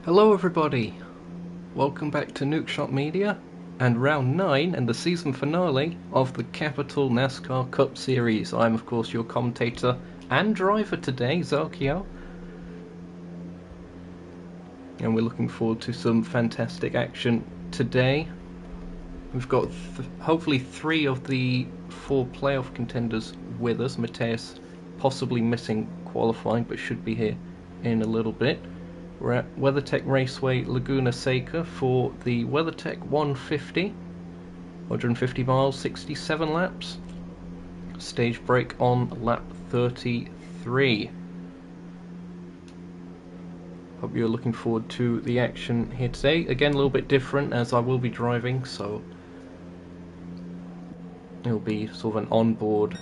Hello everybody, welcome back to Nukeshot Media and round 9 and the season finale of the Capital NASCAR Cup Series. I'm of course your commentator and driver today, Zokio, and we're looking forward to some fantastic action today. We've got hopefully 3 of the 4 playoff contenders with us. Mateus possibly missing qualifying but should be here in a little bit. We're at WeatherTech Raceway, Laguna, Seca for the WeatherTech 150, 150 miles, 67 laps. Stage break on lap 33. Hope you're looking forward to the action here today. Again, a little bit different as I will be driving, so it'll be sort of an onboard,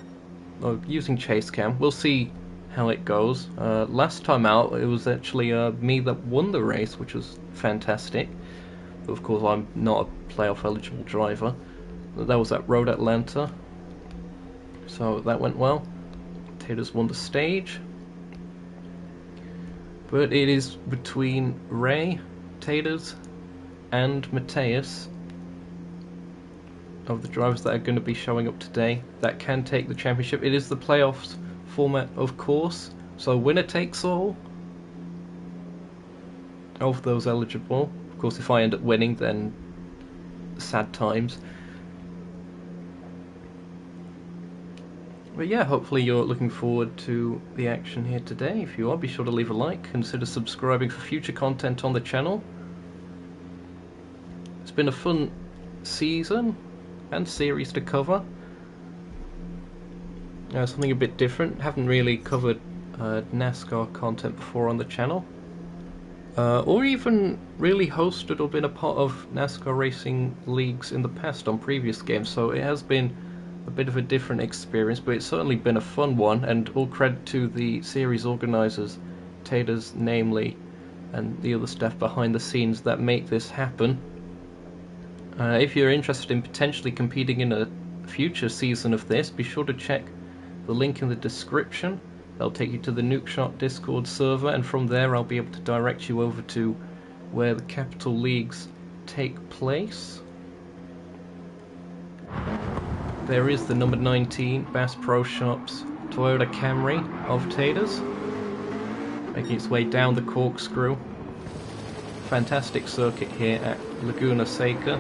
using chase cam. We'll see how it goes. Last time out it was actually me that won the race, which was fantastic, but of course I'm not a playoff eligible driver. That was at Road Atlanta, so that went well. Taters won the stage, but it is between Ray, Taters and Mateus of the drivers that are going to be showing up today that can take the championship. It is the playoffs format, of course, so winner takes all of those eligible. Of course, if I end up winning, then sad times. But yeah, hopefully you're looking forward to the action here today. If you are, be sure to leave a like, consider subscribing for future content on the channel. It's been a fun season and series to cover. Something a bit different. Haven't really covered NASCAR content before on the channel, or even really hosted or been a part of NASCAR racing leagues in the past on previous games, so it has been a bit of a different experience, but it's certainly been a fun one, and all credit to the series organisers, Taters namely, and the other staff behind the scenes that make this happen. If you're interested in potentially competing in a future season of this, be sure to check the link in the description. That'll take you to the Nukeshot Discord server, and from there I'll be able to direct you over to where the Capital Leagues take place. There is the number 19 Bass Pro Shops Toyota Camry of Taters, making its way down the corkscrew. Fantastic circuit here at Laguna Seca.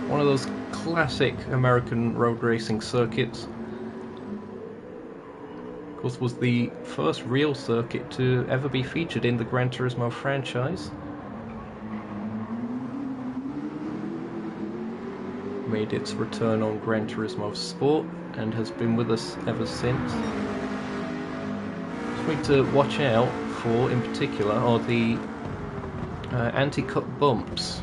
One of those classic American road racing circuits. Of course, was the first real circuit to ever be featured in the Gran Turismo franchise. Made its return on Gran Turismo Sport and has been with us ever since. Something to watch out for in particular are the anti-cut bumps,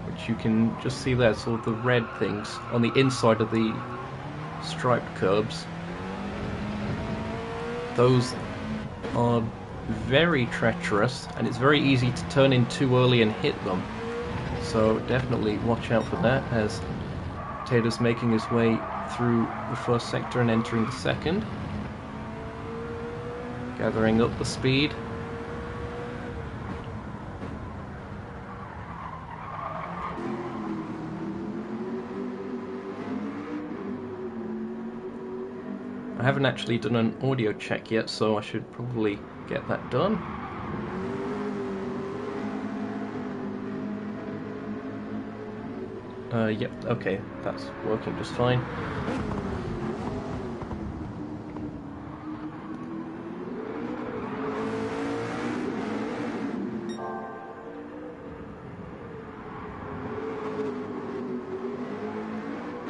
which you can just see there, sort of the red things on the inside of the striped curbs. Those are very treacherous, and it's very easy to turn in too early and hit them, so definitely watch out for that as Taters making his way through the first sector and entering the second, gathering up the speed. I haven't actually done an audio check yet, so I should probably get that done. Yep, okay, that's working just fine.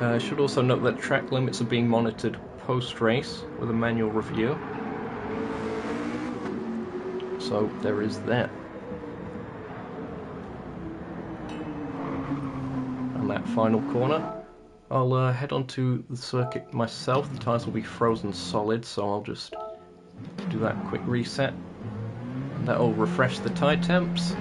I should also note that track limits are being monitored post-race with a manual review, so there is that. And that final corner, I'll head on to the circuit myself. The tyres will be frozen solid, so I'll just do that quick reset, and that'll refresh the tyre temps.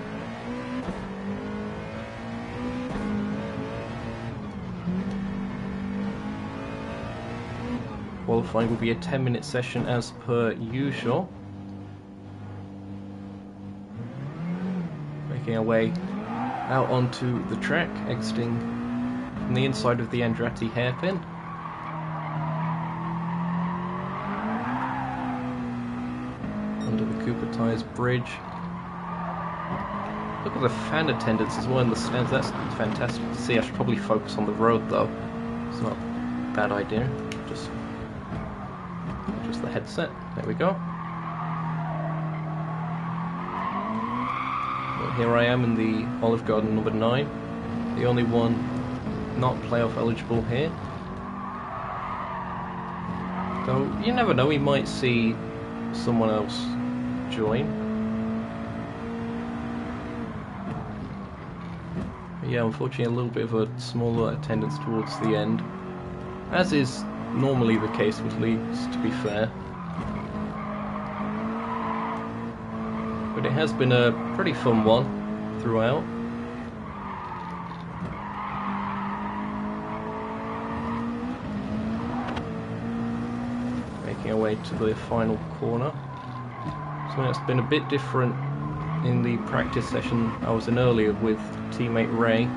Qualifying will be a 10-minute session as per usual. Making our way out onto the track, exiting from the inside of the Andretti hairpin. Under the Cooper Tyres bridge. Look at the fan attendance as well in the stands, that's fantastic to see. I should probably focus on the road though. It's not a bad idea. Just the headset. There we go. Well, here I am in the Olive Garden number 9. The only one not playoff eligible here. Though you never know, we might see someone else join. But yeah, unfortunately a little bit of a smaller attendance towards the end, as is normally the case with leagues, to be fair. But it has been a pretty fun one throughout. Making our way to the final corner. So it's been a bit different in the practice session I was in earlier with teammate Ray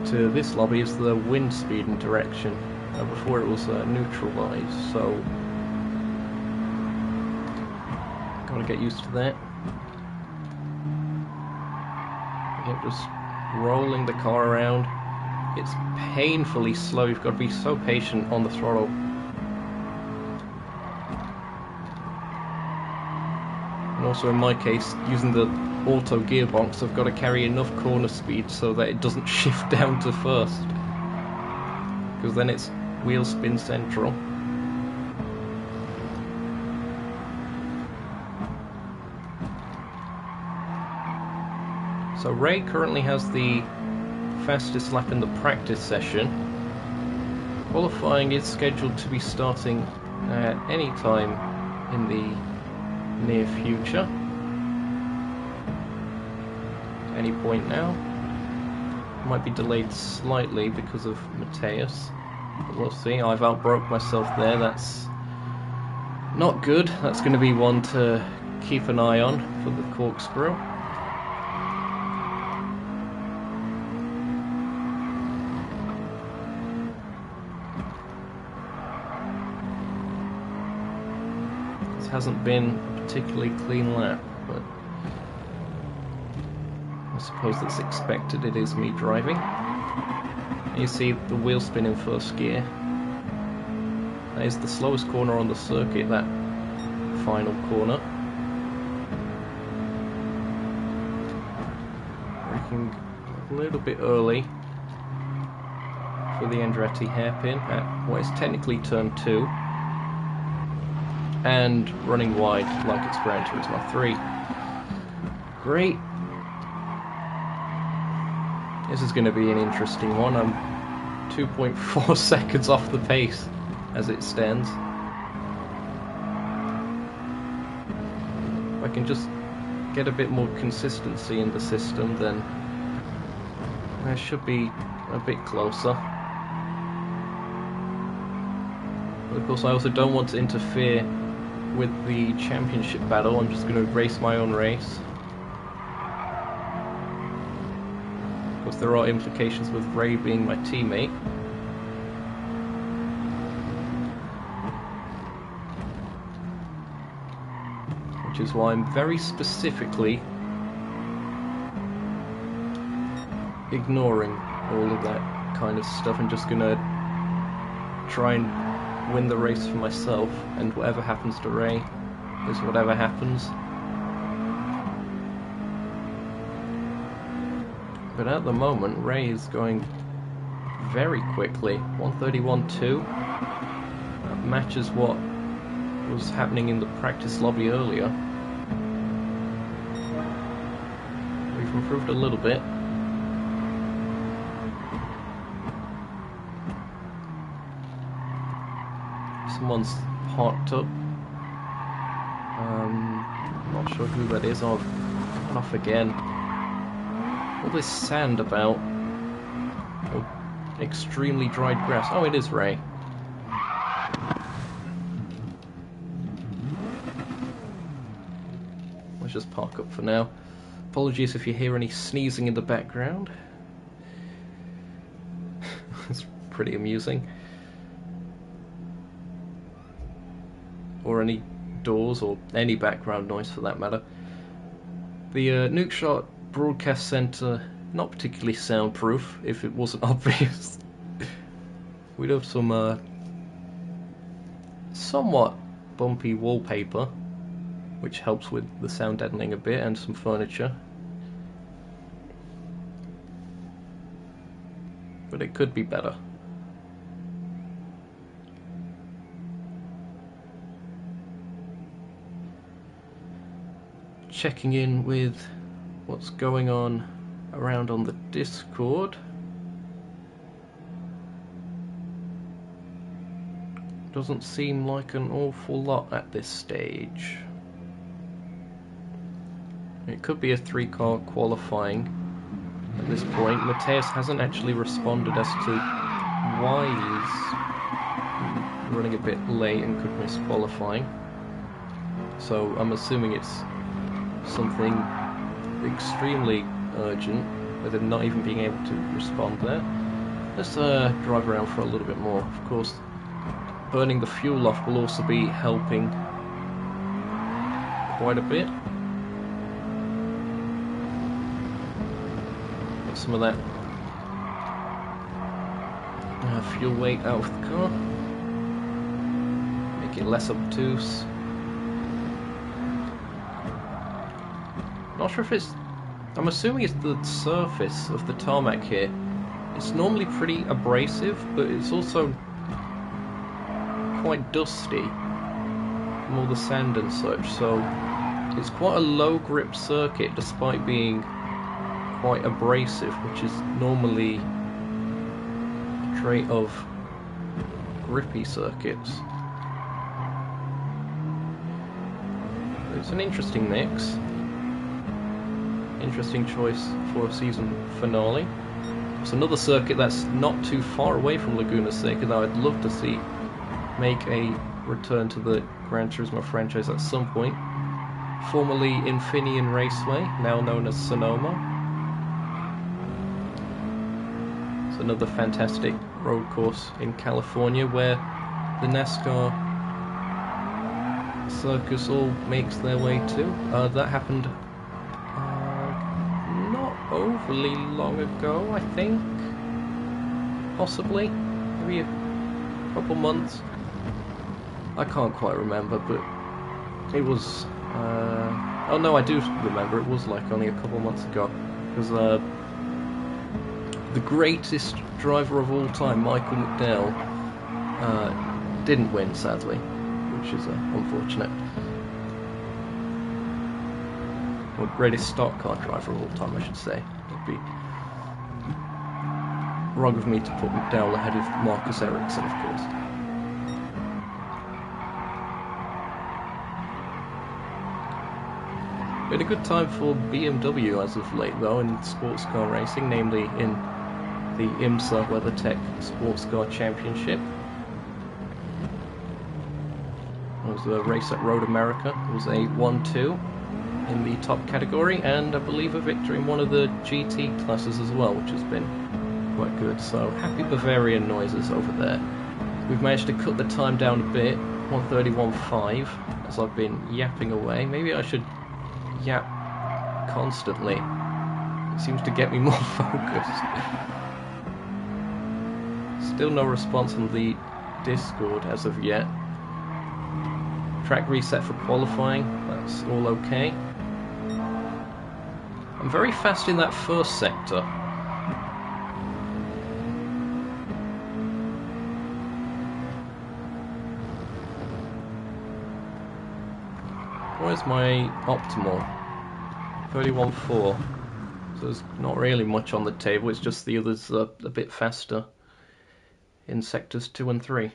to this lobby is the wind speed and direction. Before it was neutralized, so gotta get used to that. Yep, just rolling the car around. It's painfully slow, you've got to be so patient on the throttle. And also in my case, using the auto gearbox, I've got to carry enough corner speed so that it doesn't shift down to first. Because then it's wheel spin central. So Ray currently has the fastest lap in the practice session. Qualifying is scheduled to be starting at any time in the near future. Any point now. Might be delayed slightly because of Mateus. But we'll see. I've outbroke myself there. That's not good. That's going to be one to keep an eye on for the corkscrew. This hasn't been a particularly clean lap, but I suppose that's expected. It is me driving. You see the wheel spin in first gear. That is the slowest corner on the circuit, that final corner. Braking a little bit early for the Andretti hairpin at what is technically turn 2. And running wide like it's Gran Turismo 3. Great. This is going to be an interesting one. I'm 2.4 seconds off the pace as it stands. If I can just get a bit more consistency in the system, then I should be a bit closer. But of course I also don't want to interfere with the championship battle. I'm just going to race my own race. Of course there are implications with Ray being my teammate. Which is why I'm very specifically ignoring all of that kind of stuff and just gonna try and win the race for myself, and whatever happens to Ray is whatever happens. But at the moment, Ray is going very quickly. 1:31.2. That matches what was happening in the practice lobby earlier. We've improved a little bit. Someone's parked up. Not sure who that is. Oh, I've gone off again. All this sand about. Oh, extremely dried grass. Oh, it is Ray. Let's just park up for now. Apologies if you hear any sneezing in the background. It's pretty amusing. Or any doors, or any background noise for that matter. The Nukeshot broadcast center, not particularly soundproof, if it wasn't obvious. We'd have some somewhat bumpy wallpaper, which helps with the sound deadening a bit, and some furniture. But it could be better. Checking in with what's going on around on the Discord. Doesn't seem like an awful lot at this stage. It could be a 3-car qualifying at this point. Mateus hasn't actually responded as to why he's running a bit late and could miss qualifying. So I'm assuming it's something extremely urgent, with him not even being able to respond there. Let's drive around for a little bit more. Of course, burning the fuel off will also be helping quite a bit. Get some of that fuel weight out of the car. Make it less obtuse. Not sure if it's... I'm assuming it's the surface of the tarmac here. It's normally pretty abrasive, but it's also quite dusty from all the sand and such, so it's quite a low grip circuit despite being quite abrasive, which is normally a trait of grippy circuits. It's an interesting mix. Interesting choice for a season finale. It's another circuit that's not too far away from Laguna Seca that I'd love to see make a return to the Gran Turismo franchise at some point. Formerly Infineon Raceway, now known as Sonoma. It's another fantastic road course in California where the NASCAR circus all makes their way to. That happened not overly long ago, I think. Possibly. Maybe a couple months. I can't quite remember, but it was... oh no, I do remember. It was like only a couple months ago. Because the greatest driver of all time, Michael McDowell, didn't win, sadly. Which is unfortunate. Or greatest stock car driver of all time, I should say. It'd be wrong of me to put McDowell ahead of Marcus Ericsson, of course. Been a good time for BMW as of late, though, in sports car racing, namely in the IMSA WeatherTech Sports Car Championship. It was a race at Road America. It was a 1-2 in the top category, and I believe a victory in one of the GT classes as well, which has been quite good. So happy Bavarian noises over there. We've managed to cut the time down a bit, 1:31.5, as I've been yapping away. Maybe I should yap constantly. It seems to get me more focused. Still no response on the Discord as of yet. Track reset for qualifying, that's all okay. I'm very fast in that first sector. Where's my optimal? 31.4. So there's not really much on the table, it's just the others are a bit faster in sectors 2 and 3.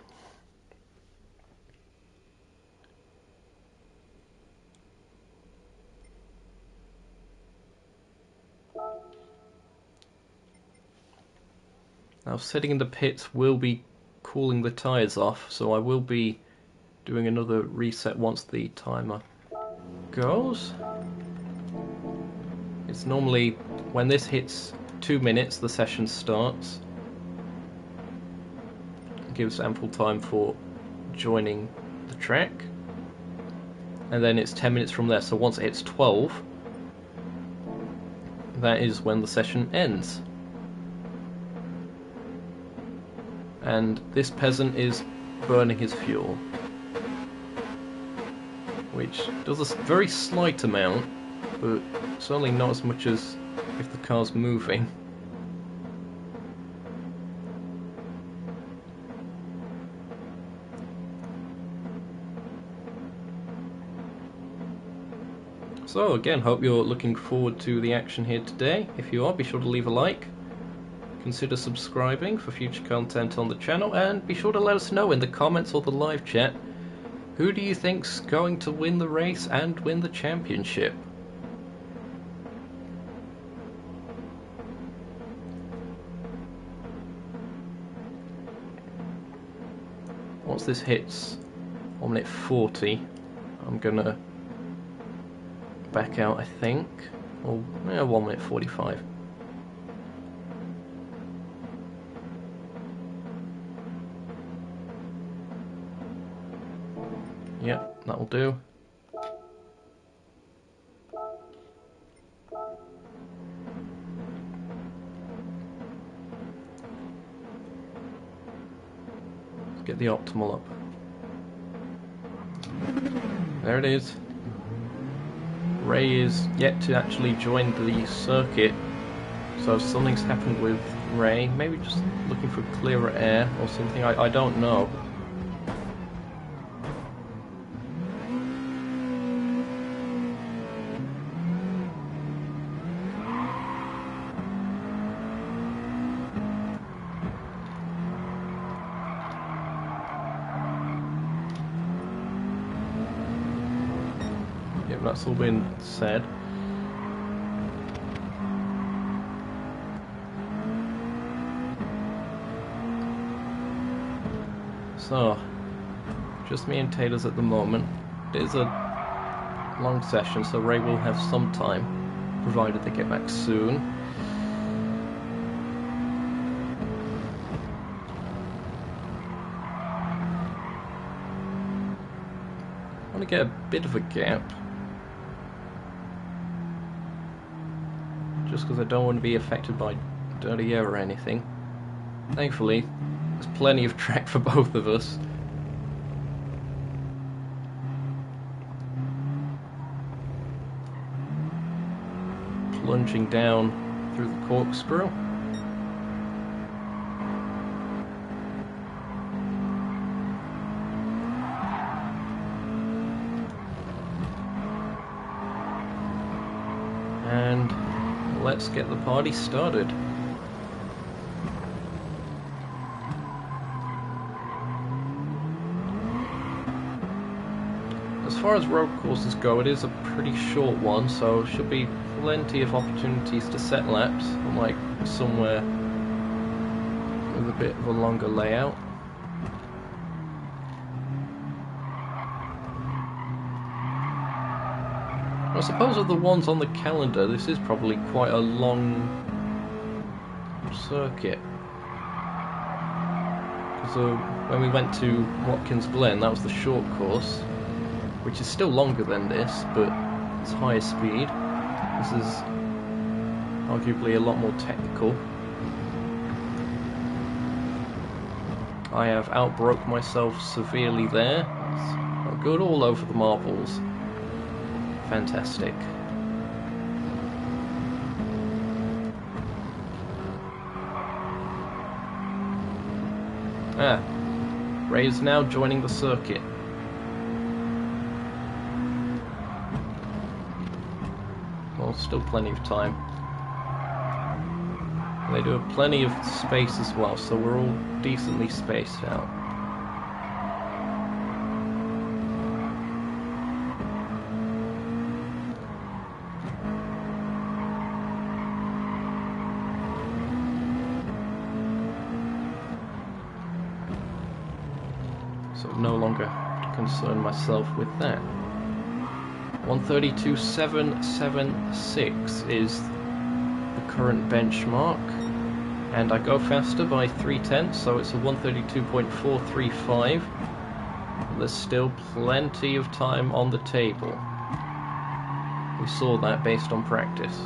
Now sitting in the pits will be cooling the tyres off, so I will be doing another reset once the timer goes. It's normally when this hits 2 minutes, the session starts. It gives ample time for joining the track. And then it's 10 minutes from there, so once it hits 12, that is when the session ends. And this peasant is burning his fuel, which does a very slight amount, but certainly not as much as if the car's moving. So again, hope you're looking forward to the action here today. If you are, be sure to leave a like, consider subscribing for future content on the channel, and be sure to let us know in the comments or the live chat, who do you think's going to win the race and win the championship? Once this hits 1 minute 40, I'm gonna back out, I think. Or 1 minute 45. Yep, that'll do. Let's get the optimal up. There it is. Ray is yet to actually join the circuit, so something's happened with Ray. Maybe just looking for clearer air or something, I don't know. Yep, that's all been said. So, just me and Taylor's at the moment. It is a long session, so Ray will have some time, provided they get back soon. I want to get a bit of a gap, just because I don't want to be affected by dirty air or anything. Thankfully, there's plenty of track for both of us. Plunging down through the corkscrew. And let's get the party started. As far as road courses go, it is a pretty short one, so should be plenty of opportunities to set laps, unlike somewhere with a bit of a longer layout. I suppose of the ones on the calendar, this is probably quite a long circuit. Because when we went to Watkins Glen, that was the short course, which is still longer than this, but it's higher speed. This is arguably a lot more technical. I have outbroke myself severely there. It's good all over the marbles. Fantastic. Ray is now joining the circuit. Well, still plenty of time. They do have plenty of space as well, so we're all decently spaced out. So no longer have to concern myself with that. 132.776 is the current benchmark, and I go faster by 0.3, so it's a 132.435. There's still plenty of time on the table. We saw that based on practice.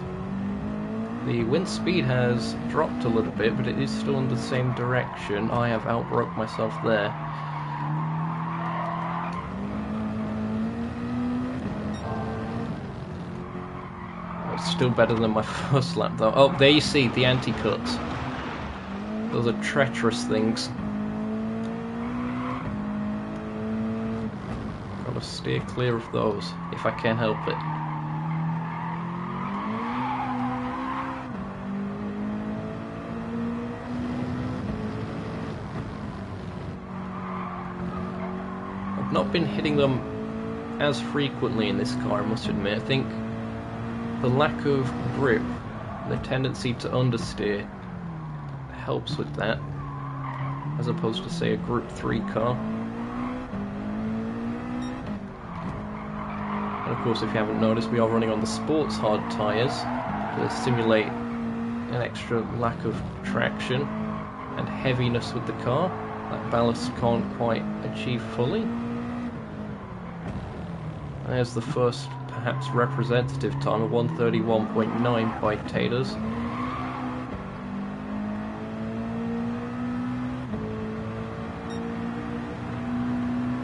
The wind speed has dropped a little bit, but it is still in the same direction. I have outbroke myself there. It's still better than my first lap though. Oh, there you see the anti-cuts. Those are treacherous things. Gotta steer clear of those if I can help it. I've not been hitting them as frequently in this car, I must admit. I think the lack of grip, the tendency to understeer, helps with that, as opposed to say a Group 3 car. And of course, if you haven't noticed, we are running on the sports hard tyres to simulate an extra lack of traction and heaviness with the car. That ballast can't quite achieve fully. There's the first, perhaps representative time of 131.9 by Taters.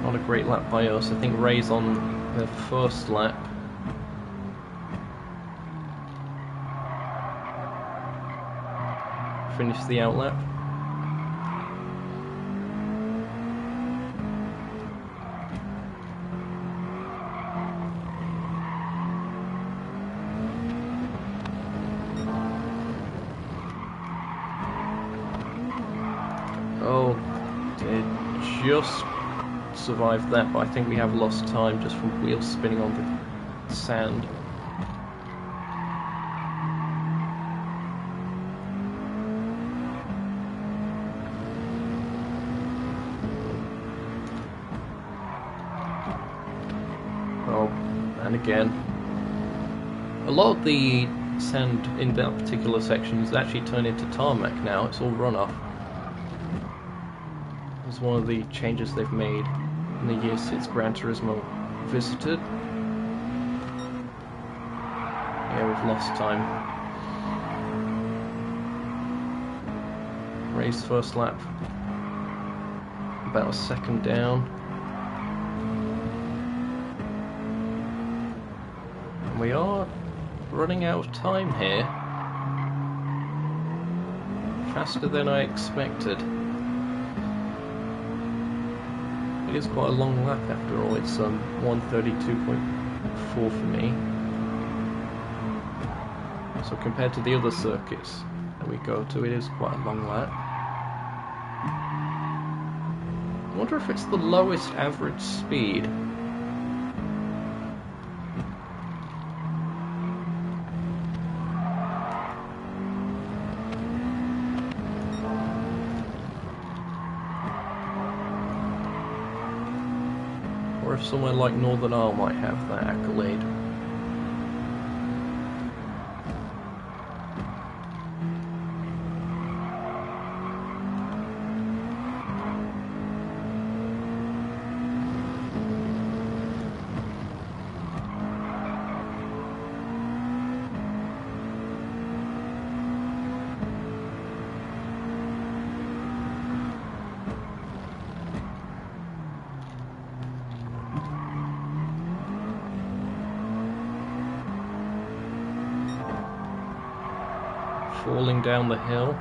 Not a great lap by us. I think Ray's on their first lap. Finish the outlap. Oh, it just survived that, but I think we have lost time just from wheels spinning on the sand. Oh, and again. A lot of the sand in that particular section is actually turned into tarmac now. It's all runoff. It's one of the changes they've made in the years since Gran Turismo visited. Yeah, we've lost time. Ray's first lap, about a second down. And we are running out of time here. Faster than I expected. It is quite a long lap after all. It's 132.4 for me. So compared to the other circuits that we go to, it is quite a long lap. I wonder if it's the lowest average speed. Or if somewhere like Northern Isle might have that accolade. Falling down the hill.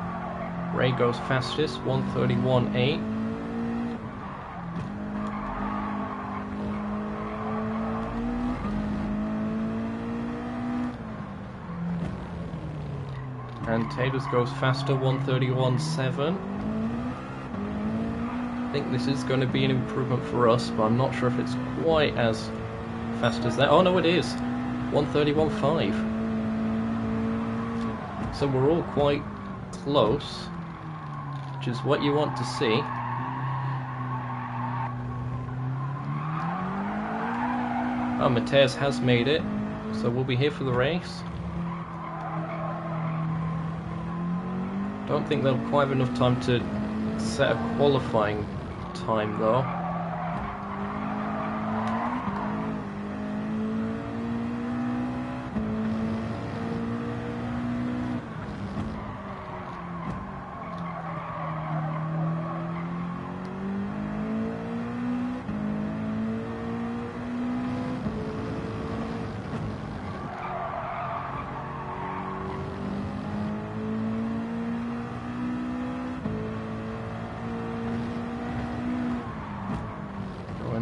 Ray goes fastest, 131.8. And Taters goes faster, 131.7. I think this is going to be an improvement for us, but I'm not sure if it's quite as fast as that. Oh no, it is, 131.5. So we're all quite close, which is what you want to see. I Oh, Mateus has made it, so we'll be here for the race. Don't think they'll quite have enough time to set a qualifying time though.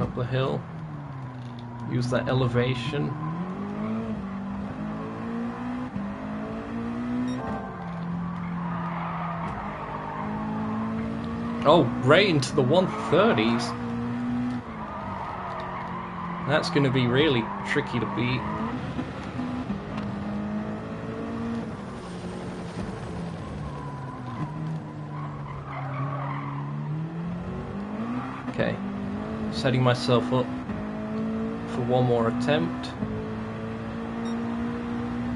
Up the hill, use that elevation. Oh, right into the 130s. That's going to be really tricky to beat. Okay. Setting myself up for one more attempt.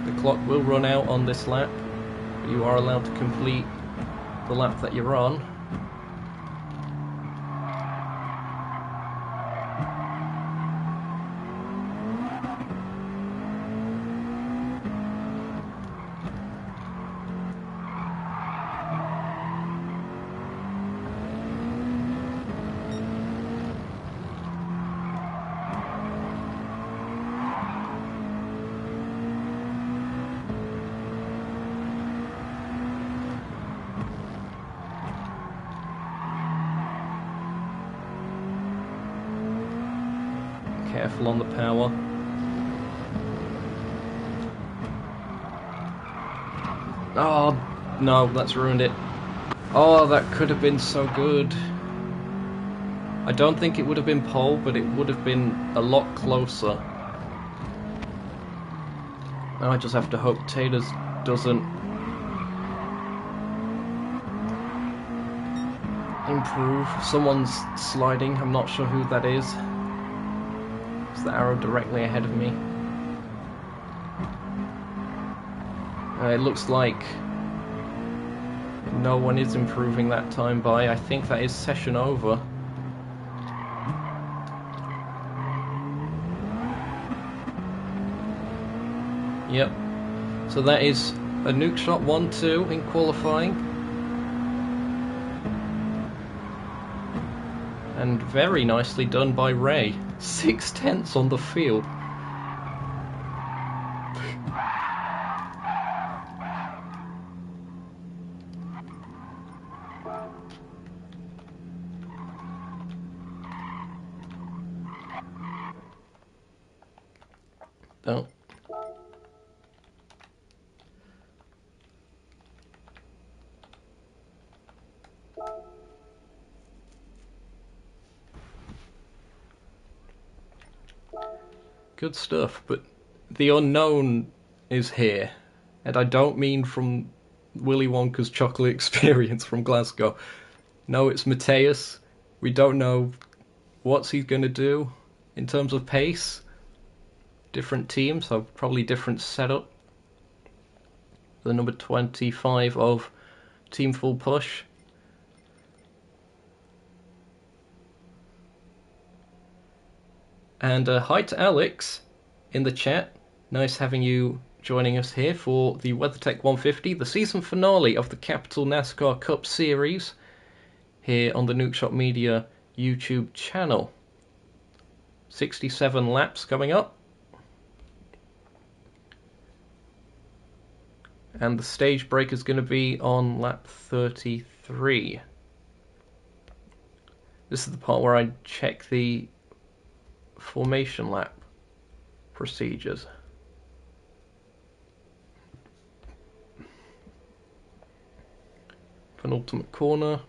The clock will run out on this lap, but you are allowed to complete the lap that you're on. Careful on the power. Oh, no, that's ruined it. Oh, that could have been so good. I don't think it would have been pole, but it would have been a lot closer. Now I just have to hope Taters doesn't improve. Someone's sliding, I'm not sure who that is. It's the arrow directly ahead of me. It looks like no one is improving that time by. I think that is session over. Yep. So that is a Nukeshot 1-2 in qualifying. And very nicely done by Ray. 6/10 on the field. Oh. Good stuff, but the unknown is here. And I don't mean from Willy Wonka's chocolate experience from Glasgow. No, it's Mateus. We don't know what's he going to do in terms of pace. Different team, so probably different setup. The number 25 of Team Full Push. And hi to Alex in the chat. Nice having you joining us here for the WeatherTech 150, the season finale of the Capital NASCAR Cup Series, here on the Nukeshot Media YouTube channel. 67 laps coming up. And the stage break is going to be on lap 33. This is the part where I check the formation lap procedures. Penultimate corner.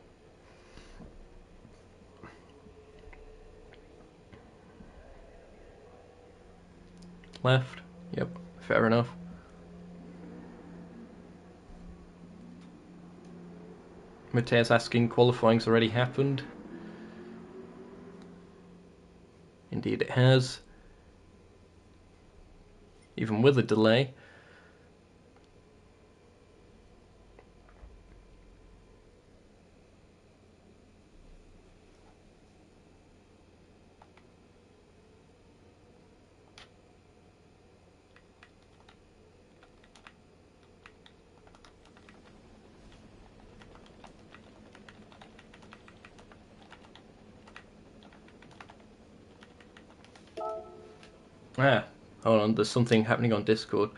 Left. Yep, fair enough. Mateus asking, qualifying's already happened. Indeed it has. even with a delay. Ah, hold on, there's something happening on Discord.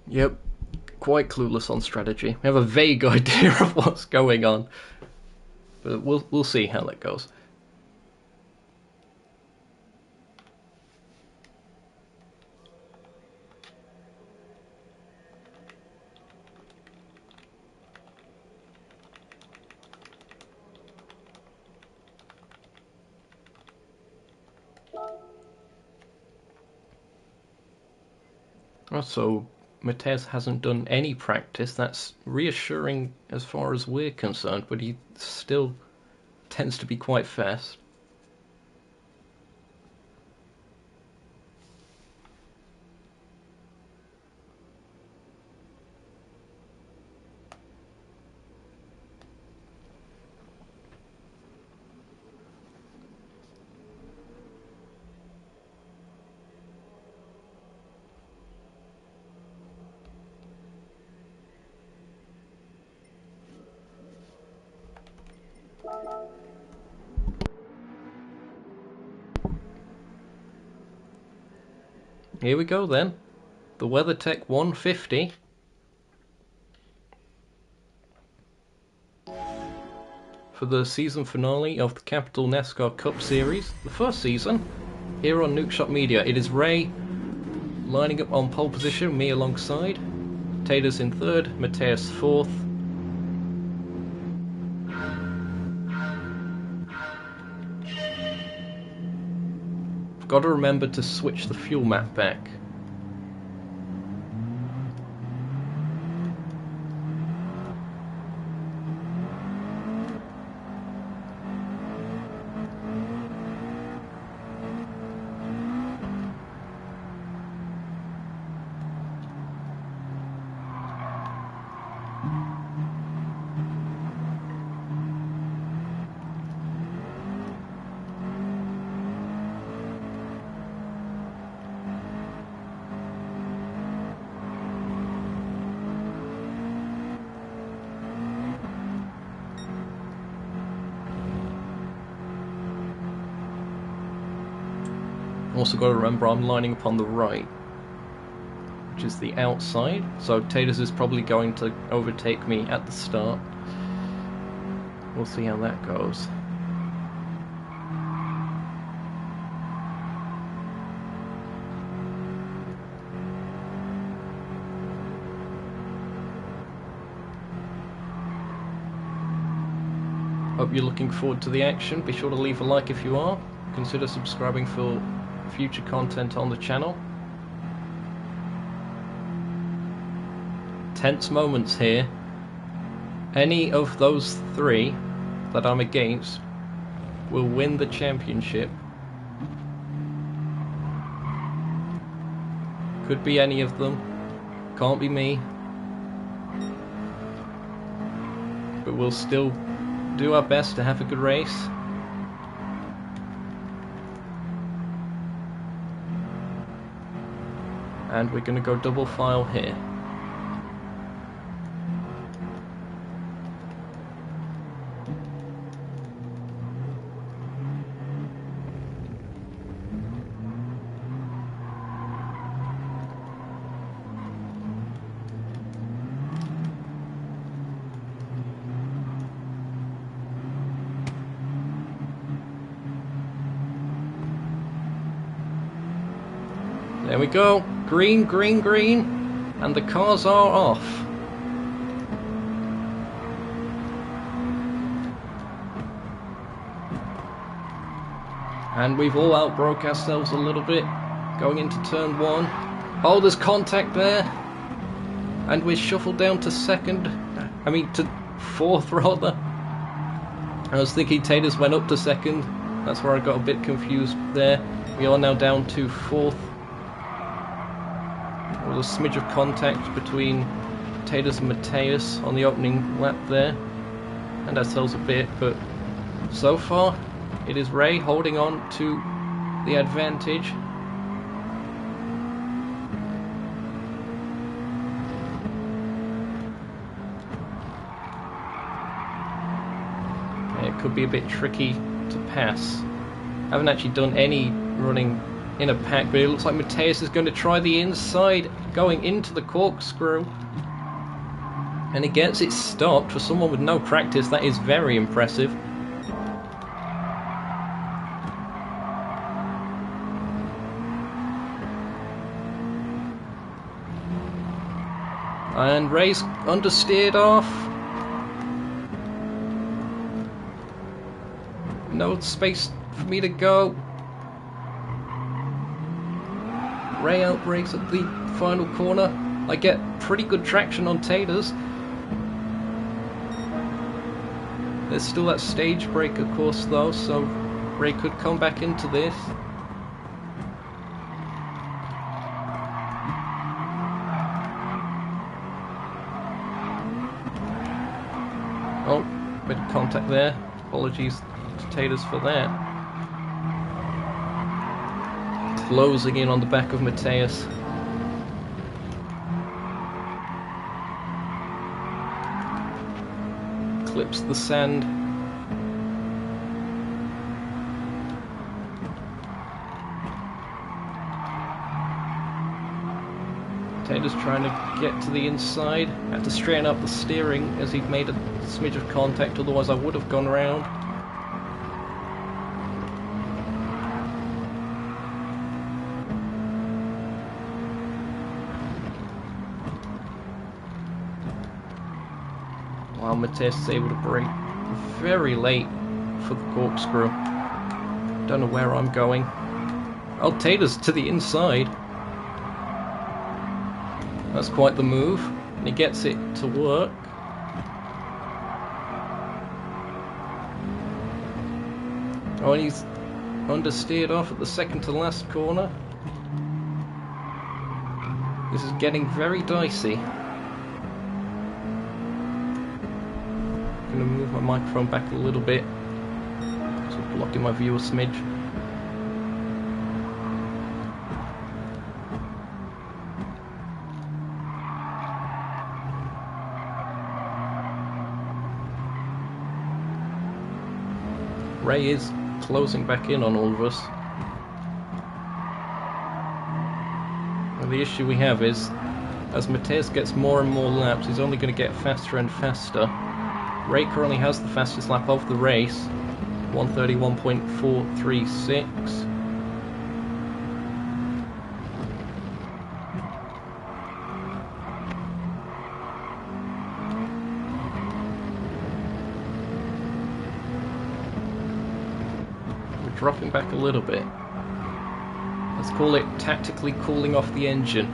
Yep, quite clueless on strategy. We have a vague idea of what's going on, but we'll see how that goes. So Matez hasn't done any practice. That's reassuring as far as we're concerned, but he still tends to be quite fast. Here we go then. The WeatherTech 150. For the season finale of the Capital NASCAR Cup Series, the first season, here on Nukeshot Media. It is Ray lining up on pole position, me alongside. Taylor's in third, Mateus fourth. Got to remember to switch the fuel map back. Also got to remember I'm lining up on the right, which is the outside, so Taters is probably going to overtake me at the start. We'll see how that goes. Hope you're looking forward to the action. Be sure to leave a like if you are. Consider subscribing for future content on the channel. Tense moments here. Any of those three that I'm against will win the championship. Could be any of them. Can't be me. But we'll still do our best to have a good race. And we're going to go double file here. There we go, green, green, green, and the cars are off. And we've all outbroke ourselves a little bit, going into turn one. Oh, there's contact there, and we're shuffled down to to fourth rather. I was thinking Taters went up to second, that's where I got a bit confused there. We are now down to fourth. There was a smidge of contact between Taters and Mateus on the opening lap there, and ourselves a bit, but so far it is Ray holding on to the advantage. It could be a bit tricky to pass. I haven't actually done any running in a pack, but it looks like Mateus is going to try the inside going into the corkscrew, and he gets it stopped. For someone with no practice, that is very impressive. And Ray's understeered off. No space for me to go. Ray outbrakes at the final corner. I get pretty good traction on Taters. There's still that stage break, of course, though, so Ray could come back into this. Oh, bit of contact there. Apologies to Taters for that. Closing in on the back of Mateus. Clips the sand. Taters trying to get to the inside. Had to straighten up the steering as he'd made a smidge of contact, otherwise I would have gone round. While Mateus is able to brake very late for the corkscrew. Don't know where I'm going. Oh, Taters to the inside. That's quite the move, and he gets it to work. Oh, and he's understeered off at the second to last corner. This is getting very dicey. I'm going to move my microphone back a little bit, so blocking my view a smidge. Ray is closing back in on all of us. the issue we have is, as Mateus gets more and more laps, he's only going to get faster and faster. Ray currently has the fastest lap of the race, 131.436. We're dropping back a little bit. Let's call it tactically cooling off the engine.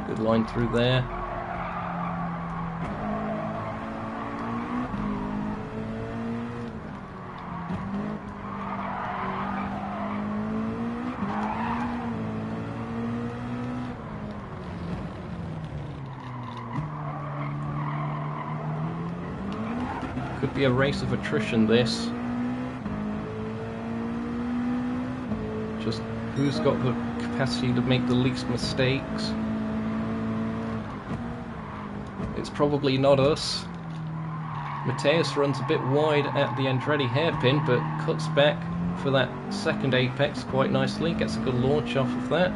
Good line through there. Could be a race of attrition, this. Just who's got the capacity to make the least mistakes? It's probably not us. Mateus runs a bit wide at the Andretti hairpin, but cuts back for that second apex quite nicely. Gets a good launch off of that.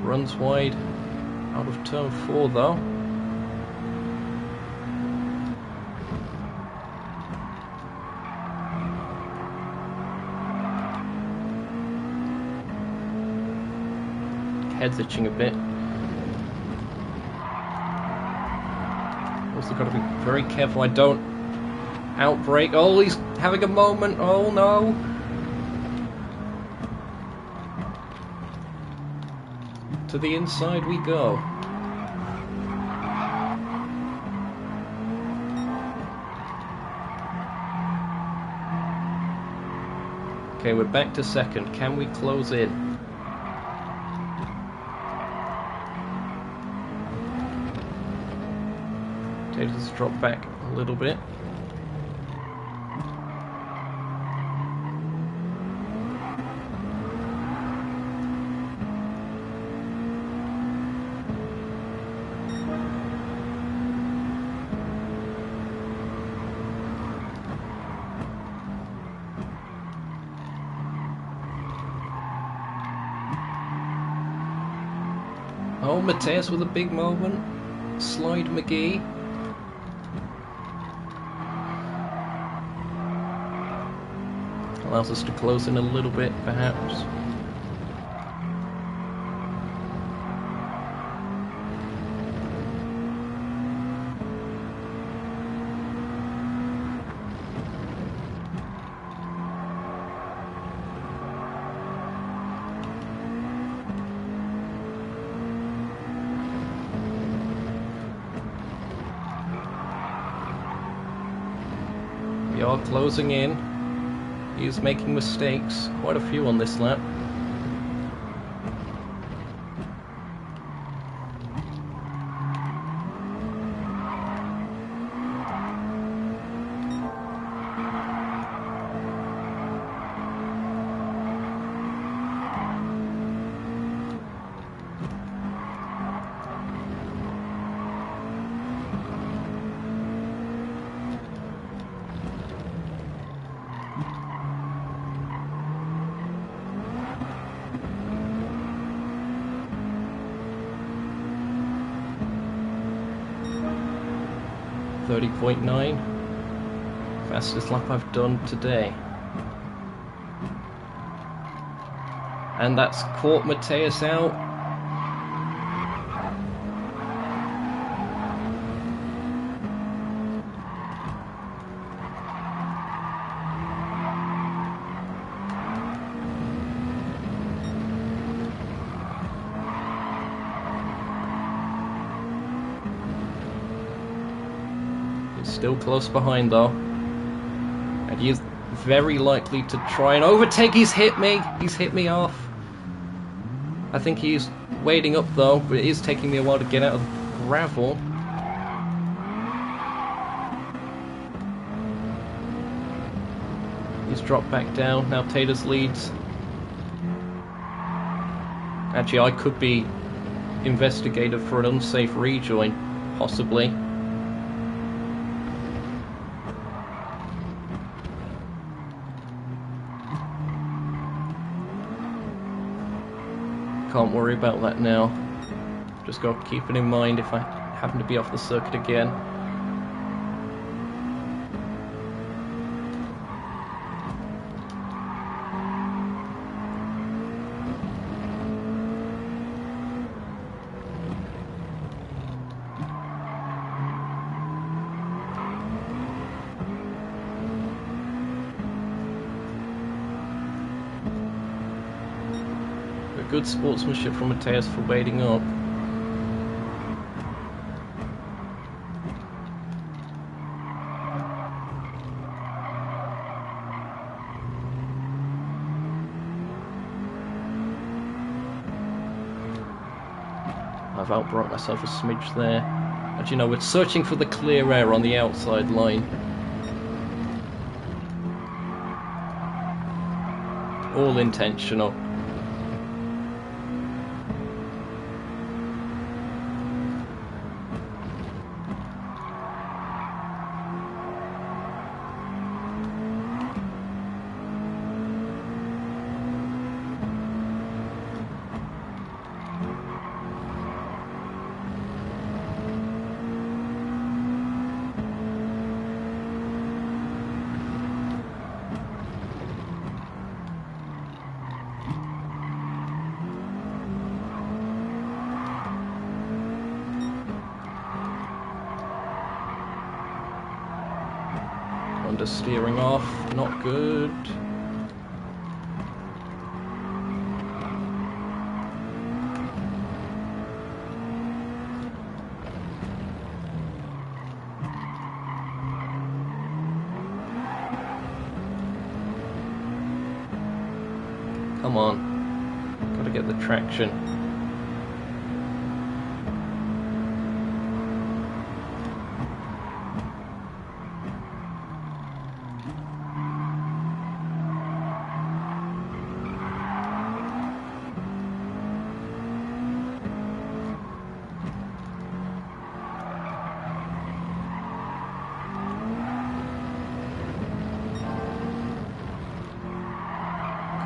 Runs wide out of turn 4 though. Head's itching a bit. Also got to be very careful I don't outbrake. Oh, he's having a moment. Oh no. To the inside we go. Okay, we're back to second. Can we close in? Just drop back a little bit. Oh, Mateus with a big moment. Slide McGee. Allows us to close in a little bit, perhaps. We are closing in. He is making mistakes, quite a few on this lap. .9, fastest lap I've done today. And that's caught Mateus out. Still close behind though, and he is very likely to try and overtake. He's hit me off. I think he's waiting up though, but it is taking me a while to get out of the gravel. He's dropped back down. Now Taylor's leads. Actually, I could be investigated for an unsafe rejoin, possibly. Can't worry about that now. Just got to keep it in mind if I happen to be off the circuit again. Good sportsmanship from Mateus for waiting up. I've outbrought myself a smidge there. As you know, we're searching for the clear air on the outside line. All intentional. Steering off, not good. Come on, gotta get the traction.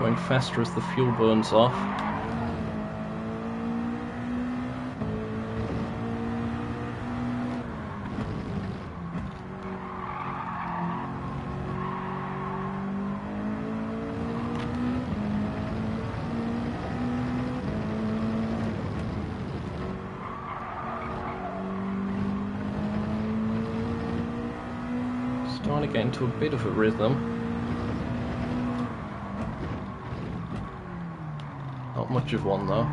Going faster as the fuel burns off. Starting to get into a bit of a rhythm. Not much of one though.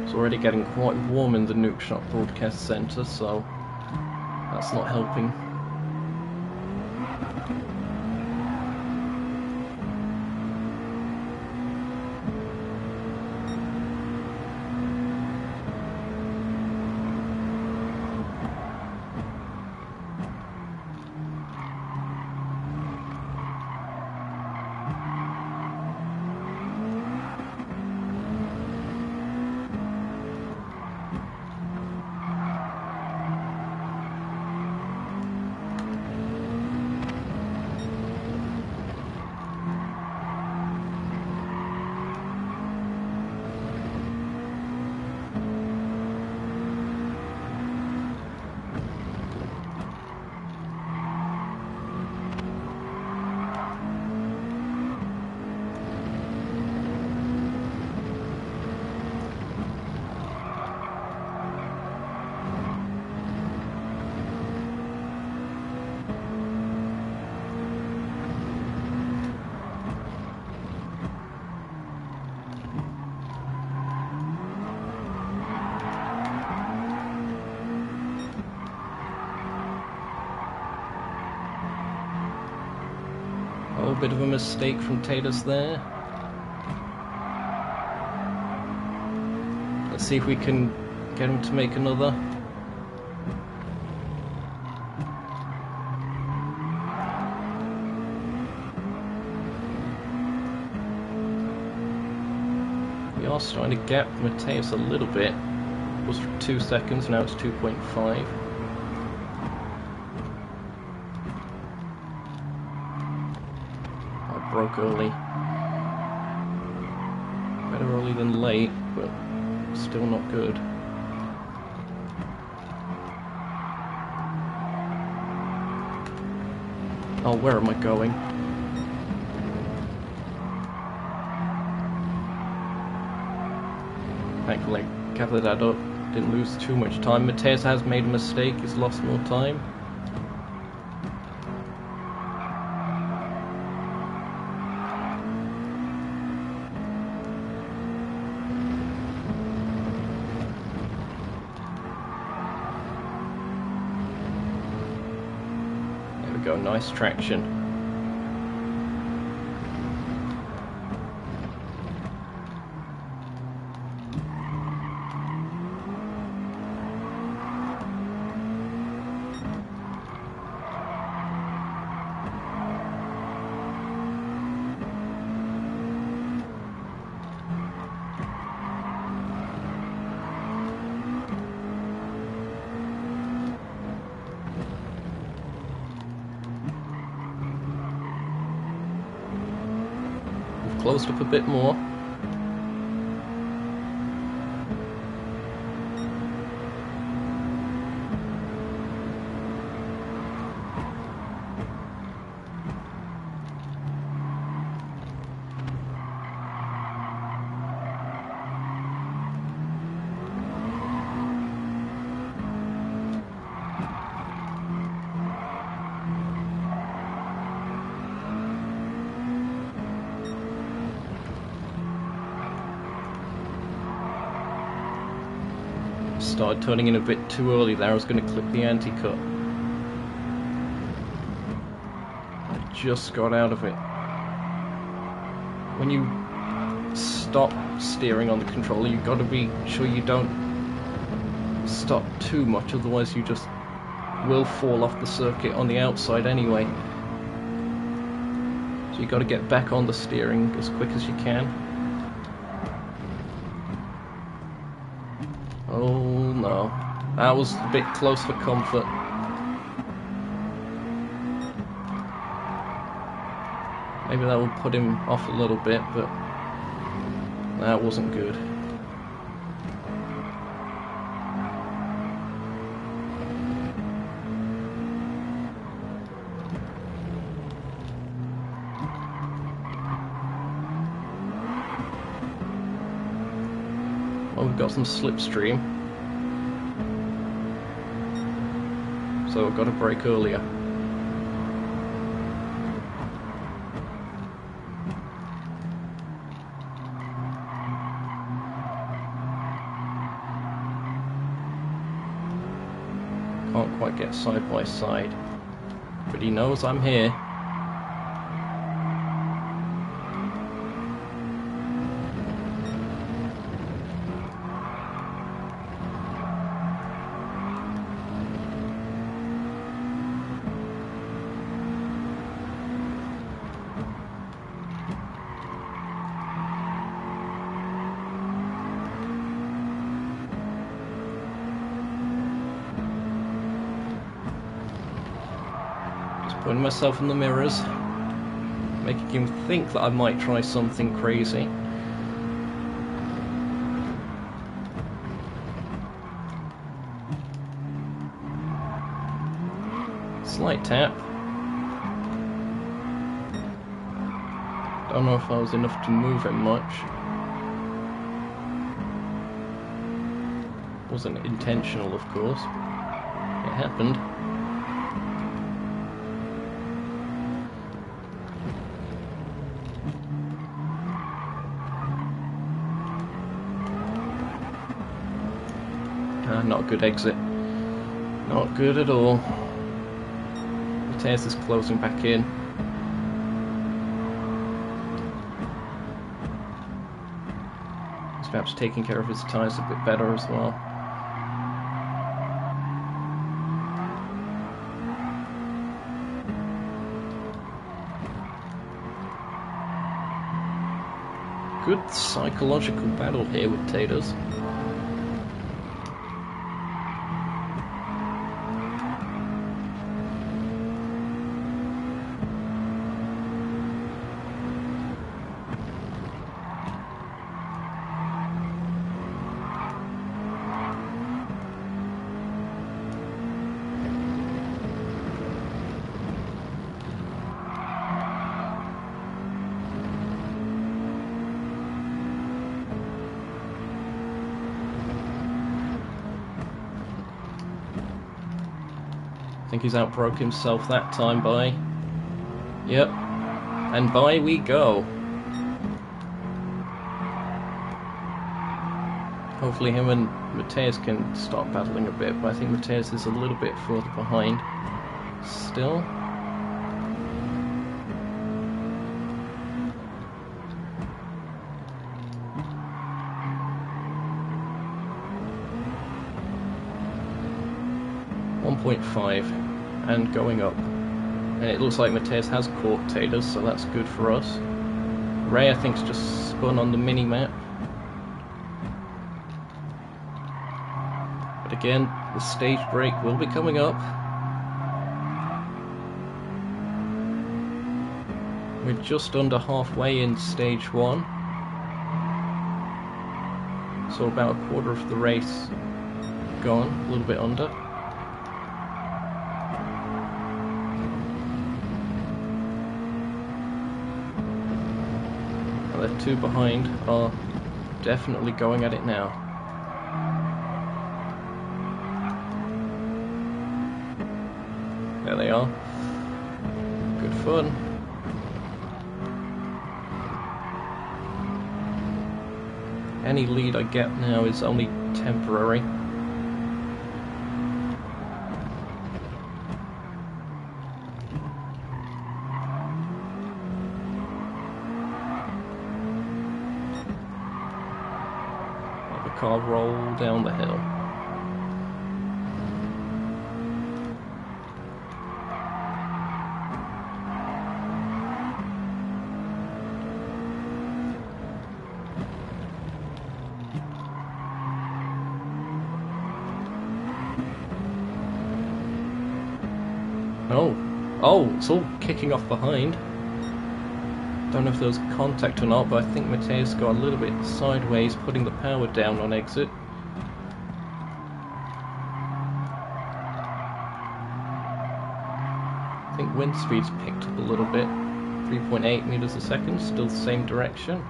It's already getting quite warm in the Nukeshot broadcast center, so that's not helping. bit of a mistake from Tatus there. Let's see if we can get him to make another. We are starting to gap Mateus a little bit. It was 2 seconds, now it's 2.5. I broke early. Better early than late, but still not good. Oh, where am I going? Thankfully, I gathered that up. Didn't lose too much time. Mateus has made a mistake. He's lost more time. There we go. Nice traction. Closed up a bit more. Started turning in a bit too early there. I was going to clip the anti-cut. I just got out of it. When you stop steering on the controller, you've got to be sure you don't stop too much, otherwise you just will fall off the circuit on the outside anyway. So you've got to get back on the steering as quick as you can. Oh no, that was a bit close for comfort. Maybe that will put him off a little bit, but that wasn't good. Well, we've got some slipstream, so I've got to brake earlier. Can't quite get side by side, but he knows I'm here. Putting myself in the mirrors, making him think that I might try something crazy. Slight tap. Don't know if I was enough to move him much. Wasn't intentional, of course. It happened. Not a good exit. Not good at all. Mateus is closing back in. He's perhaps taking care of his tyres a bit better as well. Good psychological battle here with Taters. I think he's outbroke himself that time by... Yep. And by we go. Hopefully him and Mateus can start battling a bit, but I think Mateus is a little bit further behind still. And going up. And it looks like Mateus has caught Taters, so that's good for us. Ray, I think, is just spun on the mini-map. But again, the stage break will be coming up. We're just under halfway in stage 1. So about a quarter of the race gone, a little bit under. The two behind are definitely going at it now. There they are. Good fun. Any lead I get now is only temporary. Car roll down the hill. Oh, it's all kicking off behind. Don't know if there was contact or not, but I think Mateus got a little bit sideways, putting the power down on exit. I think wind speed's picked up a little bit. 3.8 meters a second, still the same direction.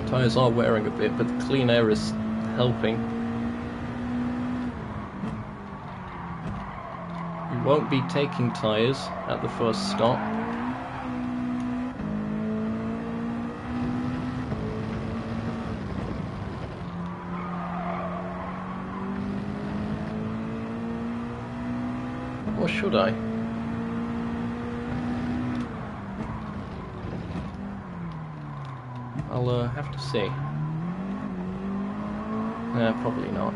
Tyres are wearing a bit, but the clean air is helping. We won't be taking tyres at the first stop. Or should I? I'll have to see. Probably not.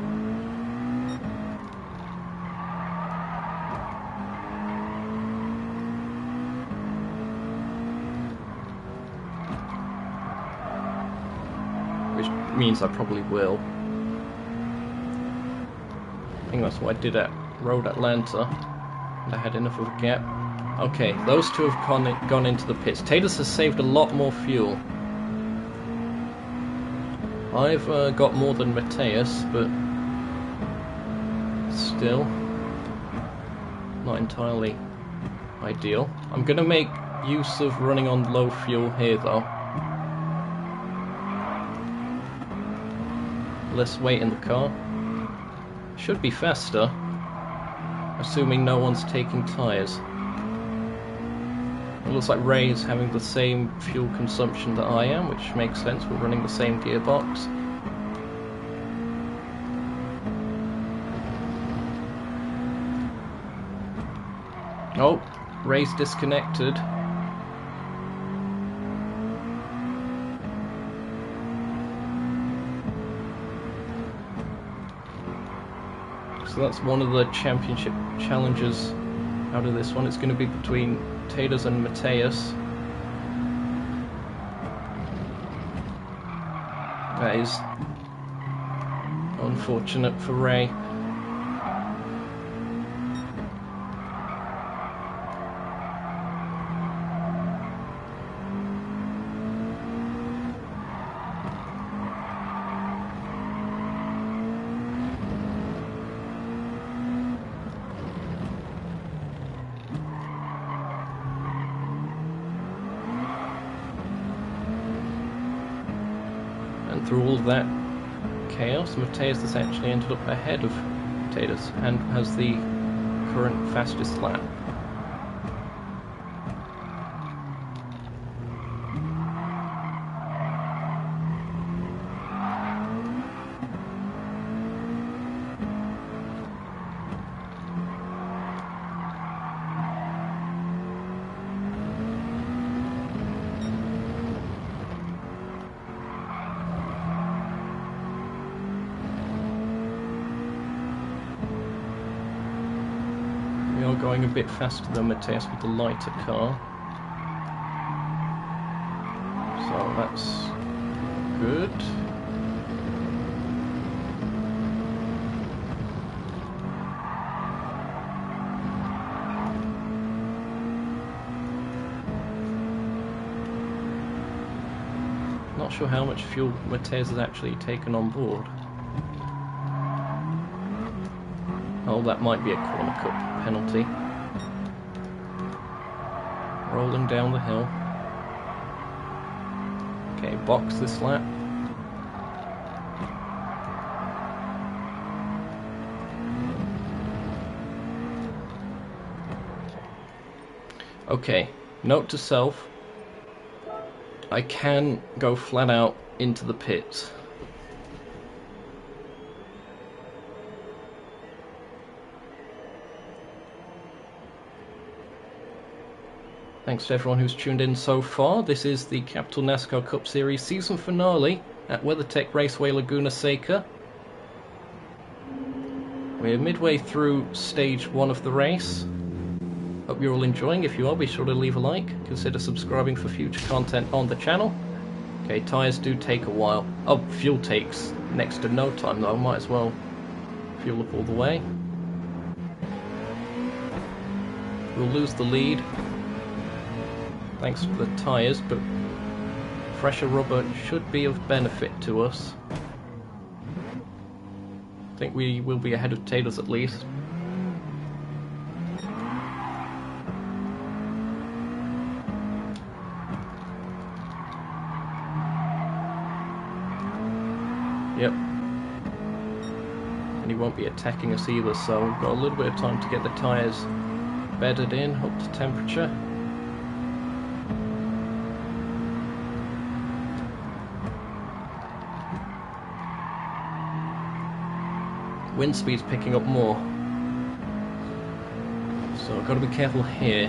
Which means I probably will. I think that's what I did at Road Atlanta. And I had enough of a gap. Okay, those two have gone into the pits. Taters has saved a lot more fuel. I've got more than Mateus, but still not entirely ideal. I'm going to make use of running on low fuel here though. Less weight in the car. Should be faster, assuming no one's taking tyres. It looks like Ray's having the same fuel consumption that I am, which makes sense, we're running the same gearbox. Oh, Ray's disconnected. So that's one of the championship challenges out of this one. It's going to be between Taters and Mateus. That is unfortunate for Ray. And through all of that chaos, Mateus has actually ended up ahead of Taters and has the current fastest lap. We are going a bit faster than Mateus with the lighter car, so that's good. Not sure how much fuel Mateus has actually taken on board. Oh, that might be a corner cut penalty. Rolling down the hill. Okay, box this lap. Okay, note to self. I can go flat out into the pits. Thanks to everyone who's tuned in so far. This is the Capital NASCAR Cup Series season finale at WeatherTech Raceway Laguna Seca. We're midway through stage 1 of the race. Hope you're all enjoying. If you are, be sure to leave a like. Consider subscribing for future content on the channel. Okay, tyres do take a while. Oh, fuel takes next to no time though. Might as well fuel up all the way. We'll lose the lead thanks to the tyres, but fresher rubber should be of benefit to us. I think we will be ahead of Taters at least. Yep. And he won't be attacking us either, so we've got a little bit of time to get the tyres bedded in, up to temperature. Wind speed's picking up more, so I've got to be careful here.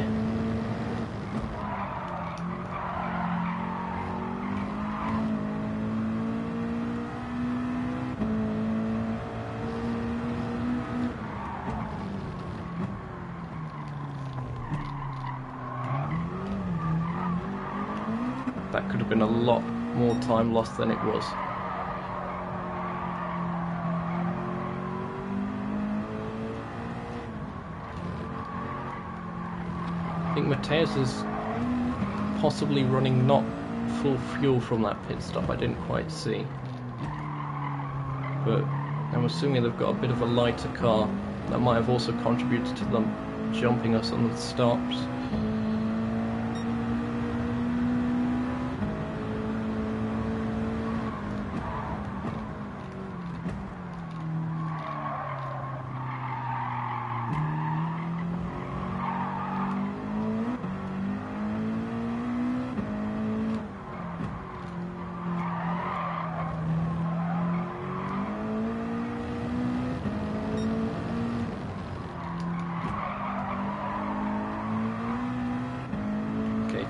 That could have been a lot more time lost than it was. I think Mateus is possibly running not full fuel from that pit stop. I didn't quite see, but I'm assuming they've got a bit of a lighter car. That might have also contributed to them jumping us on the stops.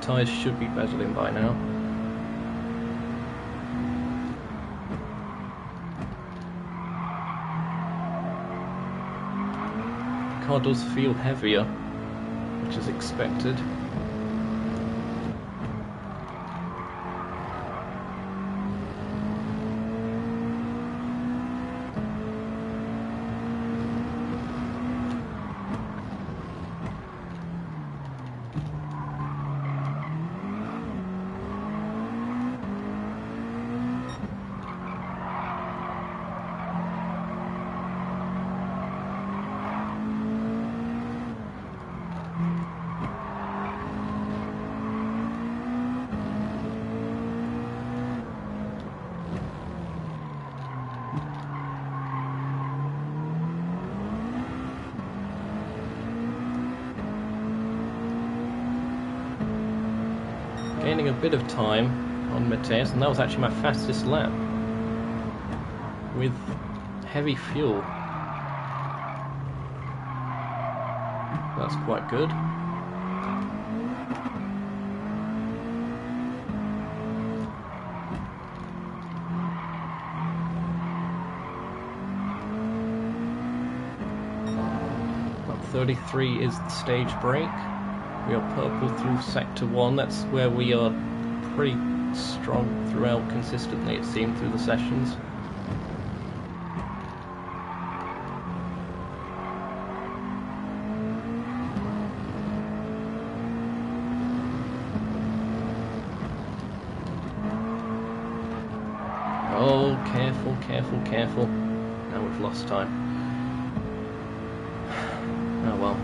tyres should be bedded in by now. The car does feel heavier, which is expected. Gaining a bit of time on Mateus, and that was actually my fastest lap with heavy fuel. That's quite good. Lap 33 is the stage break. We are purple through sector 1, that's where we are pretty strong throughout consistently, it seemed, through the sessions. Oh, careful, careful, careful. Now we've lost time. Oh well.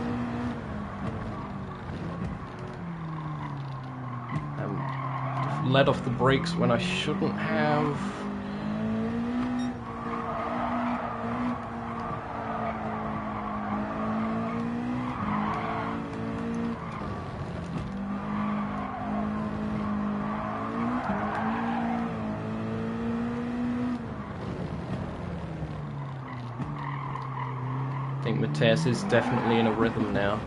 Let off the brakes when I shouldn't have. I think Mateus is definitely in a rhythm now.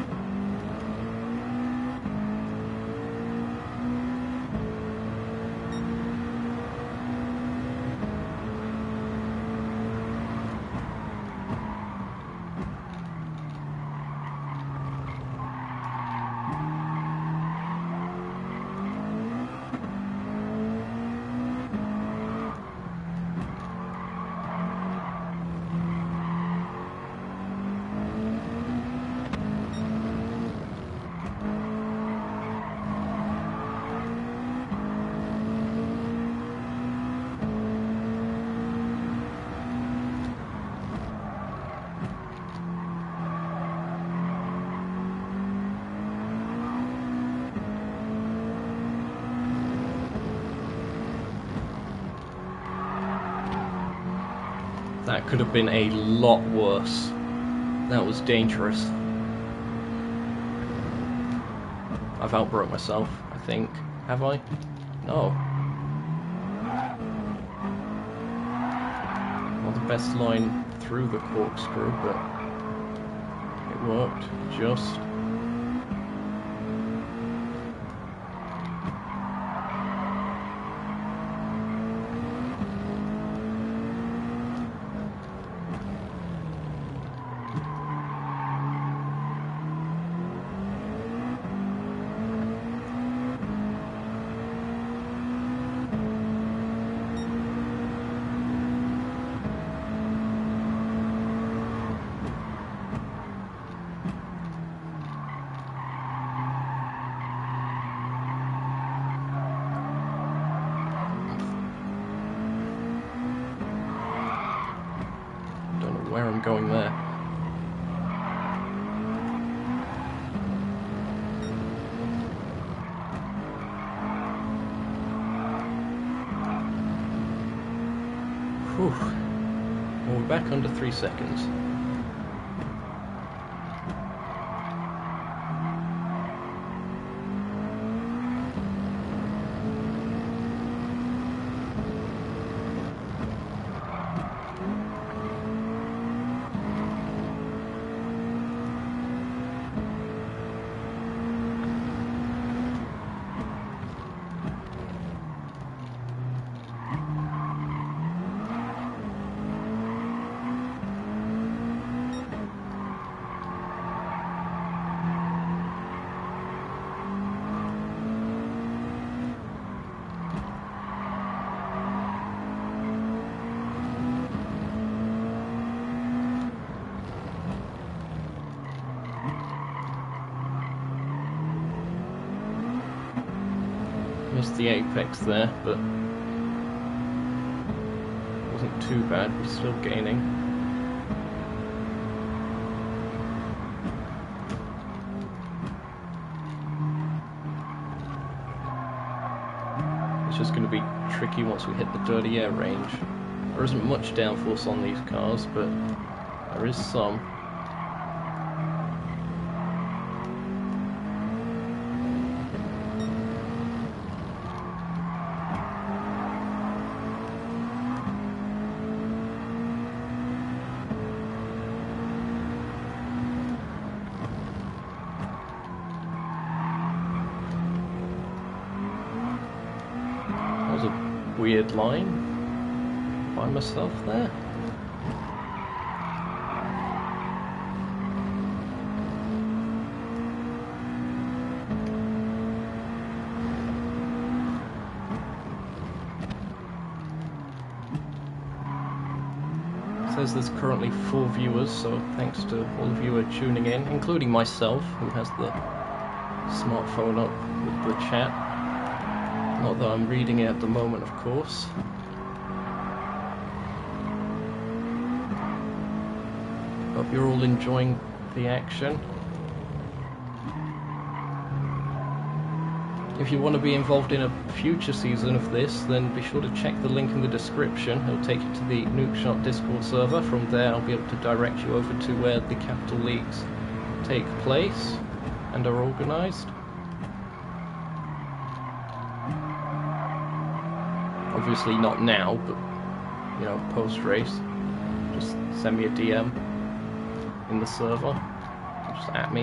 That could have been a lot worse. That was dangerous. I've outbroke myself, I think. Have I? No. Not the best line through the corkscrew, but it worked, just. Where I'm going there. Whew. Well, we're back under 3 seconds. Missed the apex there, but wasn't too bad. We're still gaining. It's just going to be tricky once we hit the dirty air range. There isn't much downforce on these cars, but there is some. Weird line by myself there. It says there's currently 4 viewers, so thanks to all of you who are tuning in, including myself, who has the smartphone up with the chat. Not that I'm reading it at the moment, of course. Hope you're all enjoying the action. If you want to be involved in a future season of this, then be sure to check the link in the description. It'll take you to the Nukeshot Discord server. From there I'll be able to direct you over to where the Capital Leagues take place and are organised. Obviously not now, but, you know, post-race. Just send me a DM in the server. Just at me.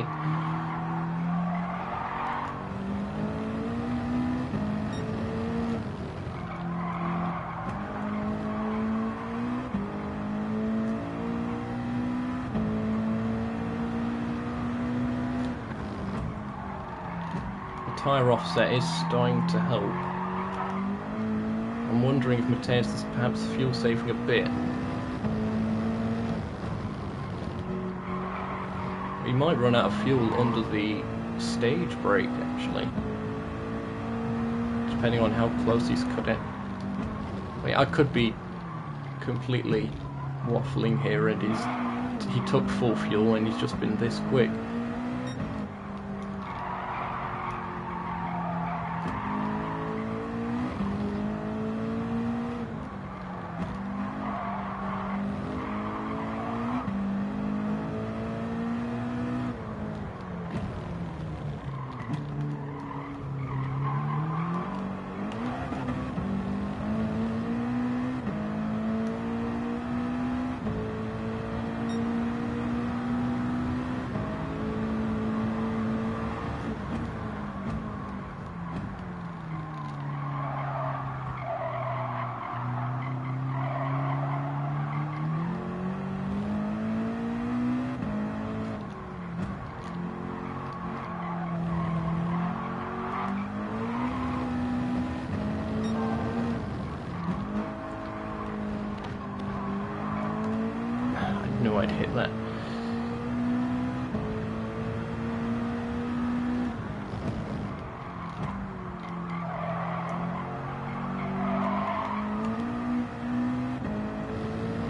The tyre offset is starting to help. I'm wondering if Mateus is perhaps fuel saving a bit. He might run out of fuel under the stage brake, actually. Depending on how close he's cut it. I mean, I could be completely waffling here and he took full fuel and he's just been this quick. Knew I'd hit that.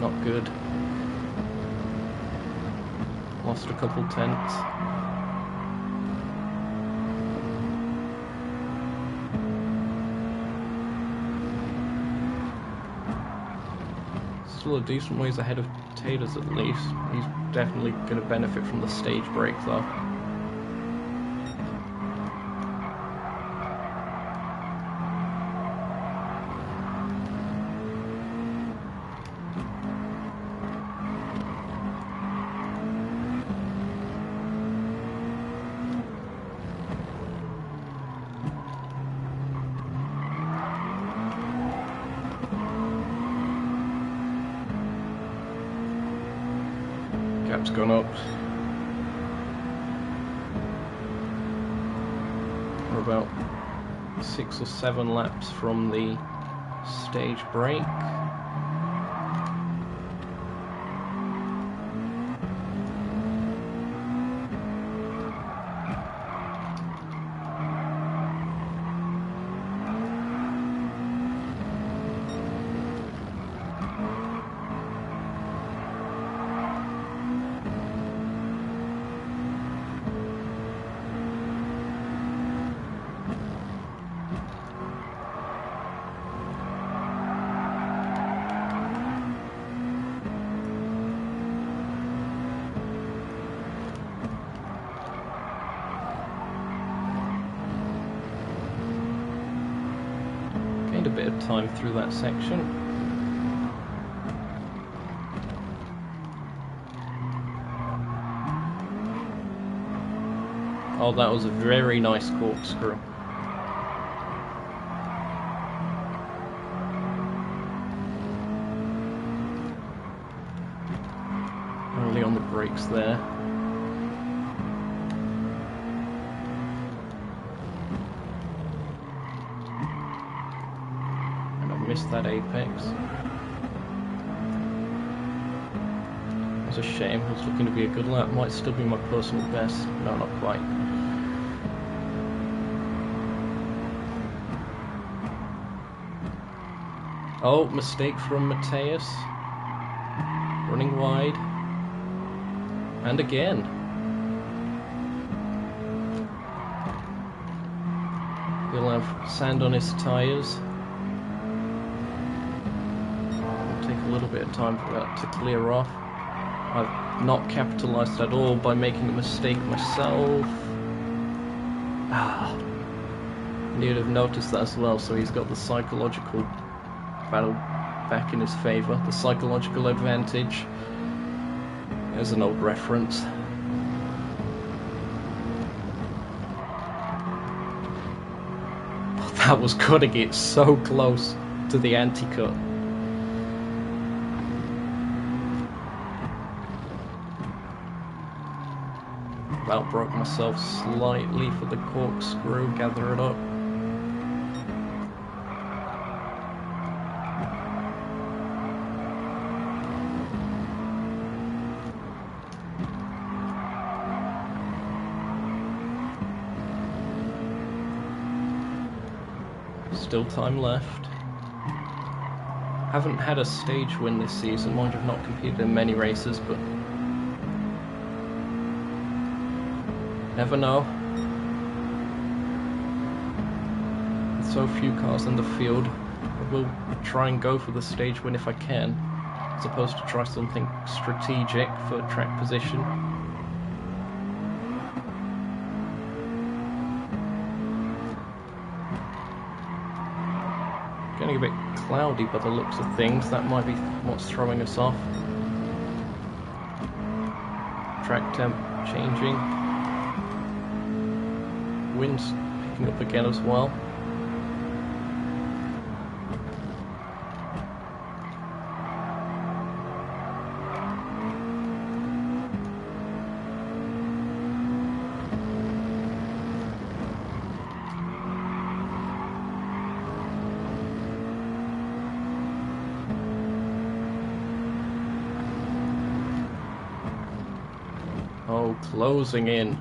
Not good. Lost a couple tenths. Still a decent ways ahead of Taters at least. He's definitely going to benefit from the stage break though. Gap's gone up. We're about 6 or 7 laps from the stage break. bit of time through that section. Oh, that was a very nice corkscrew. Only on the brakes there. And I missed that apex. It was a shame. It was looking to be a good lap. Might still be my personal best. No, not quite. Oh, mistake from Mateus. Running wide. And again. He'll have sand on his tyres. It'll take a little bit of time for that to clear off. I've not capitalised at all by making a mistake myself. You'd have noticed that as well, so he's got the psychological battle back in his favour, the psychological advantage. There's an old reference. Oh, that was cutting it so close to the anti-cut. About broke myself slightly for the corkscrew, gather it up. Still time left. Haven't had a stage win this season, mind you, I've not competed in many races, but never know. With so few cars in the field, I will try and go for the stage win if I can, as opposed to try something strategic for track position. Getting a bit cloudy by the looks of things, that might be what's throwing us off. Track temp changing. Wind's picking up again as well. Oh, closing in.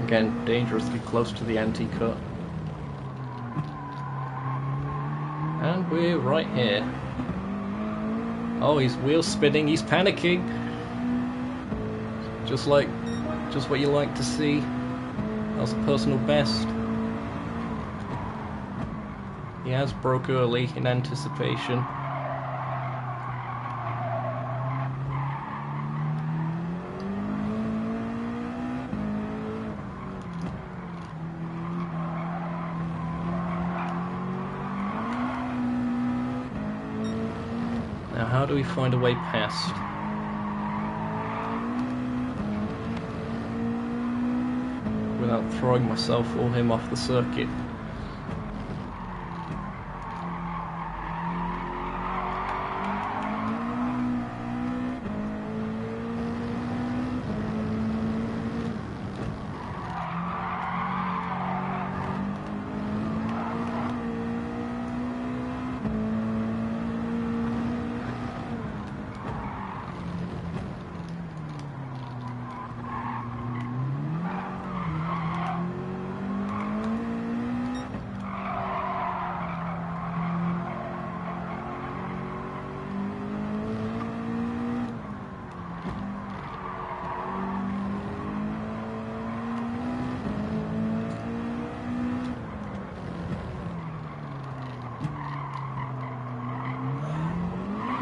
Again, dangerously close to the anti-cut. And we're right here. Oh, he's wheel spinning, he's panicking. Just what you like to see. That was a personal best. He has broke early in anticipation. Now, how do we find a way past? Without throwing myself or him off the circuit.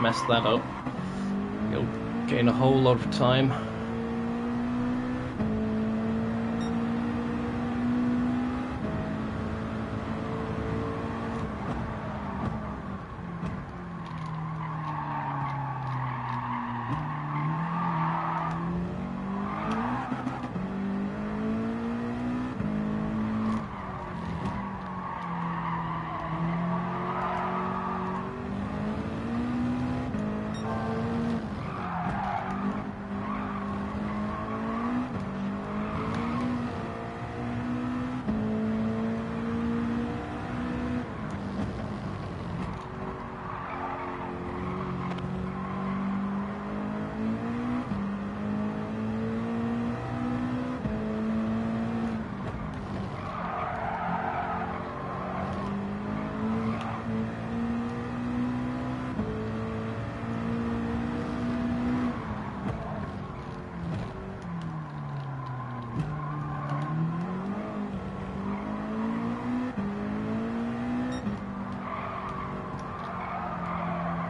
mess that up. You'll gain a whole lot of time.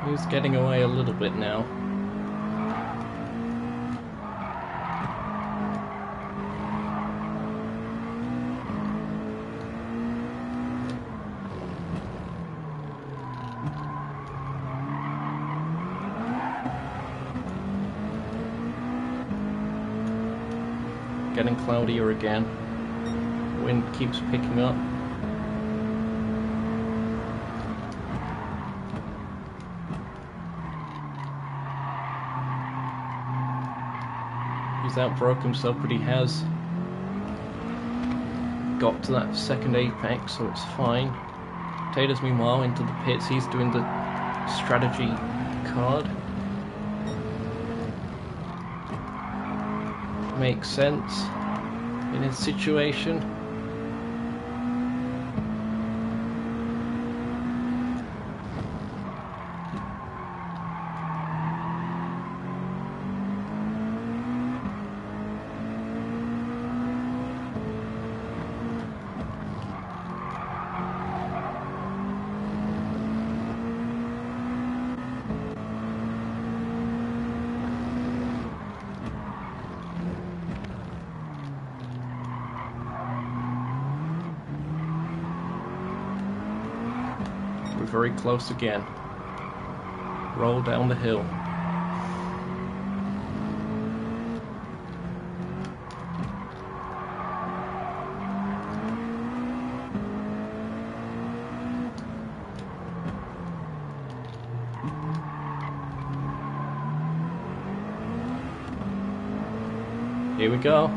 He's getting away a little bit now. Getting cloudier again. Wind keeps picking up. He's outbroke himself, but he has got to that second apex, so it's fine. Taylor's meanwhile into the pits. He's doing the strategy card. Makes sense in his situation. We're very close again. Roll down the hill. Here we go.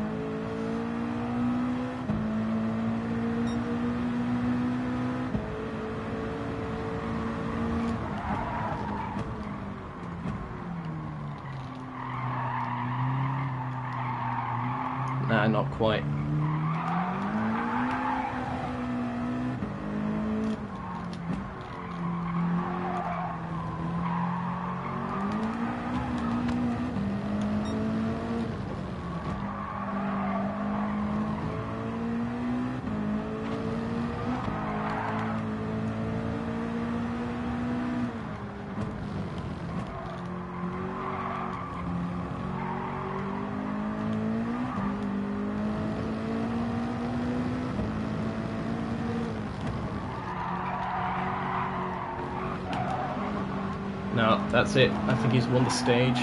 Nah, not quite. No, that's it. I think he's won the stage.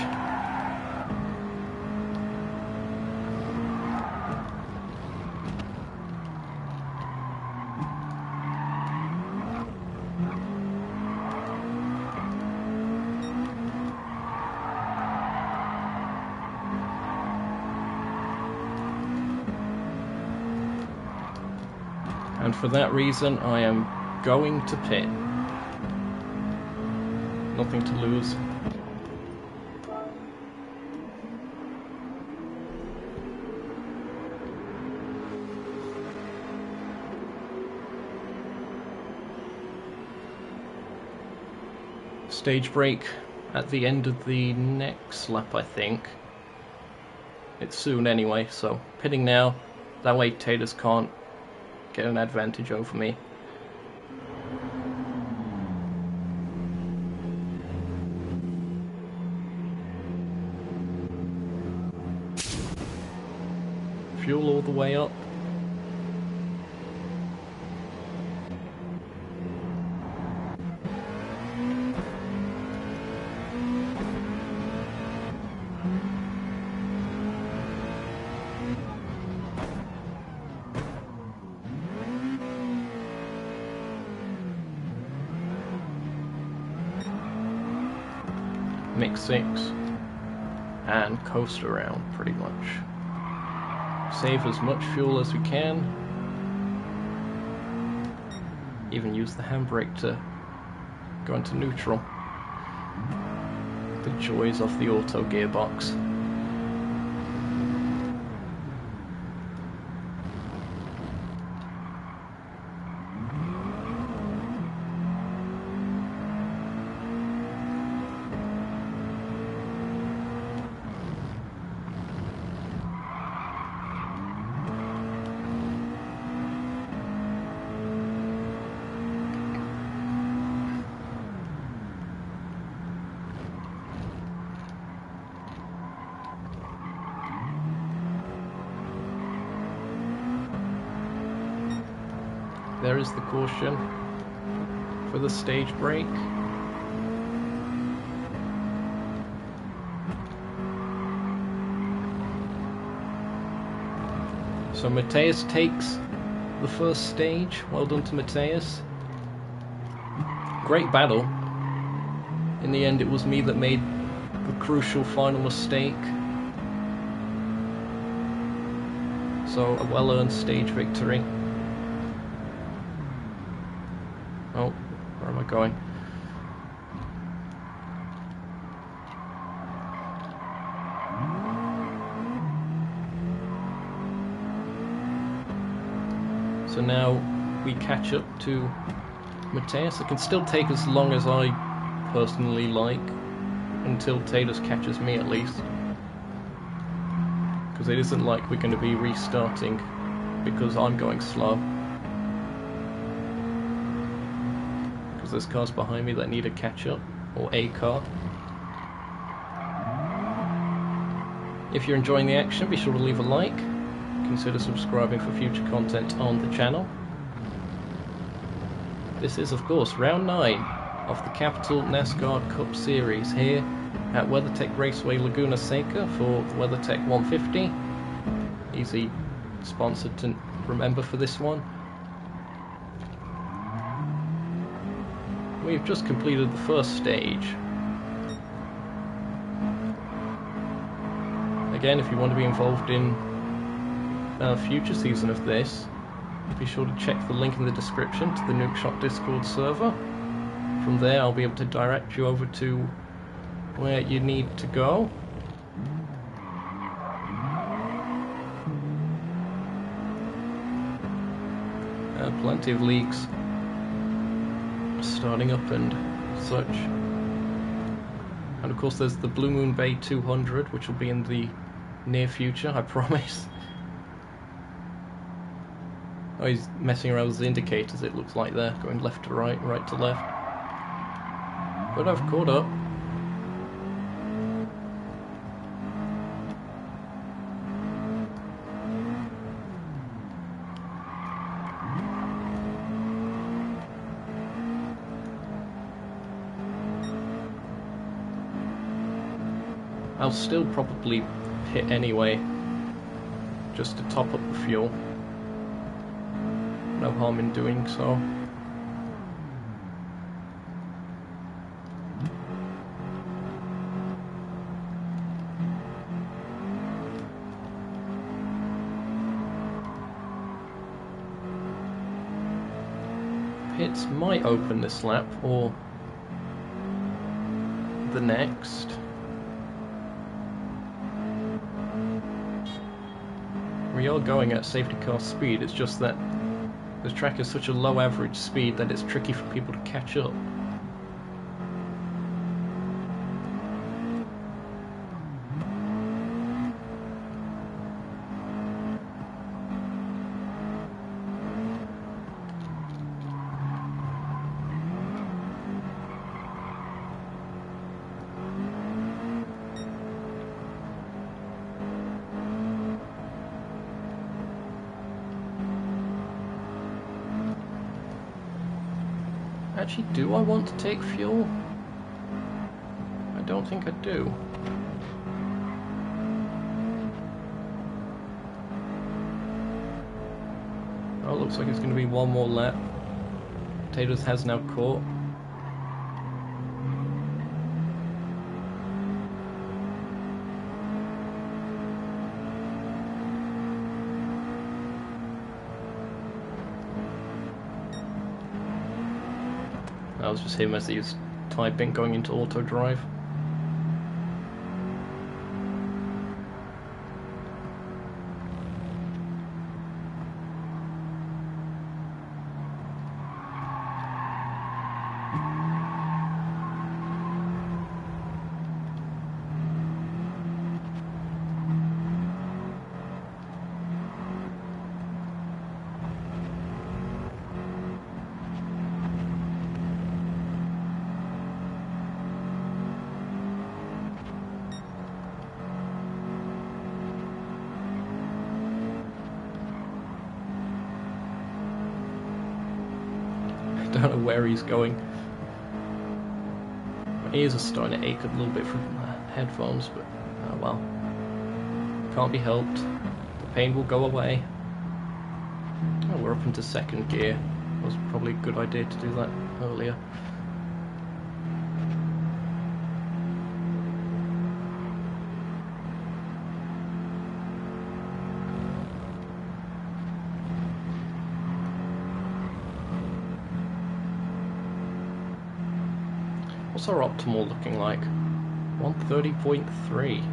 And for that reason, I am going to pit. Nothing to lose. Stage break at the end of the next lap, I think. It's soon anyway, so pitting now. That way Taters can't get an advantage over me. fuel all the way up. Mix 6 and coast around pretty much. Save as much fuel as we can. Even use the handbrake to go into neutral. The joys of the auto gearbox. There is the caution for the stage brake. So Mateus takes the first stage. Well done to Mateus. Great battle. In the end, it was me that made the crucial final mistake. So a well-earned stage victory. Oh, where am I going? So now we catch up to Mateus. It can still take as long as I personally like, until Taylor catches me at least. Because it isn't like we're going to be restarting because I'm going slow. There's cars behind me that need a catch-up, or a car. If you're enjoying the action, be sure to leave a like. Consider subscribing for future content on the channel. This is, of course, round 9 of the Capital NASCAR Cup Series here at WeatherTech Raceway Laguna Seca for the WeatherTech 150. Easy sponsor to remember for this one. We've just completed the first stage. Again, if you want to be involved in a future season of this, be sure to check the link in the description to the Nukeshot Discord server. From there I'll be able to direct you over to where you need to go. Plenty of leagues starting up and such. And of course there's the Blue Moon Bay 200, which will be in the near future, I promise. Oh, he's messing around with the indicators, it looks like they're going left to right, right to left. But I've caught up. I'll still probably hit anyway, just to top up the fuel. No harm in doing so. Pits might open this lap, or the next. We are going at safety car speed, it's just that the track is such a low average speed that it's tricky for people to catch up. Actually, do I want to take fuel? I don't think I do. Oh, looks like it's going to be one more lap. Potatoes has now caught. That was just him as he was typing, going into auto drive. I don't know where he's going. My ears are starting to ache a little bit from headphones, but well, can't be helped. The pain will go away. Oh, we're up into second gear. It was probably a good idea to do that earlier. What's our optimal looking like? 130.3.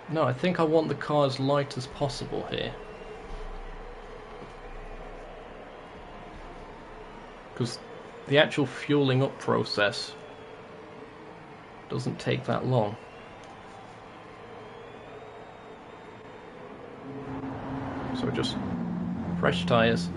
No, I think I want the car as light as possible here. Because the actual fueling up process doesn't take that long. So just fresh tyres.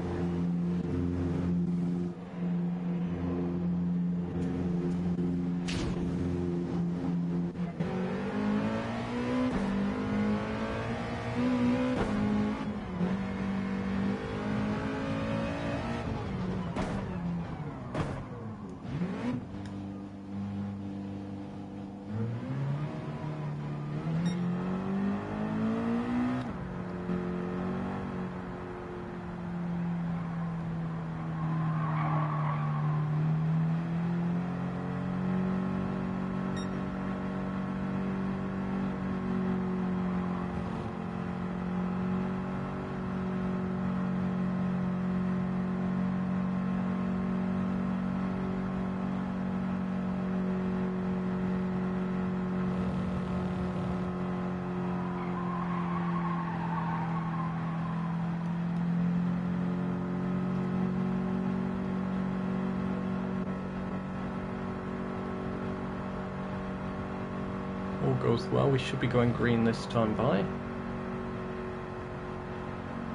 All goes well, we should be going green this time by.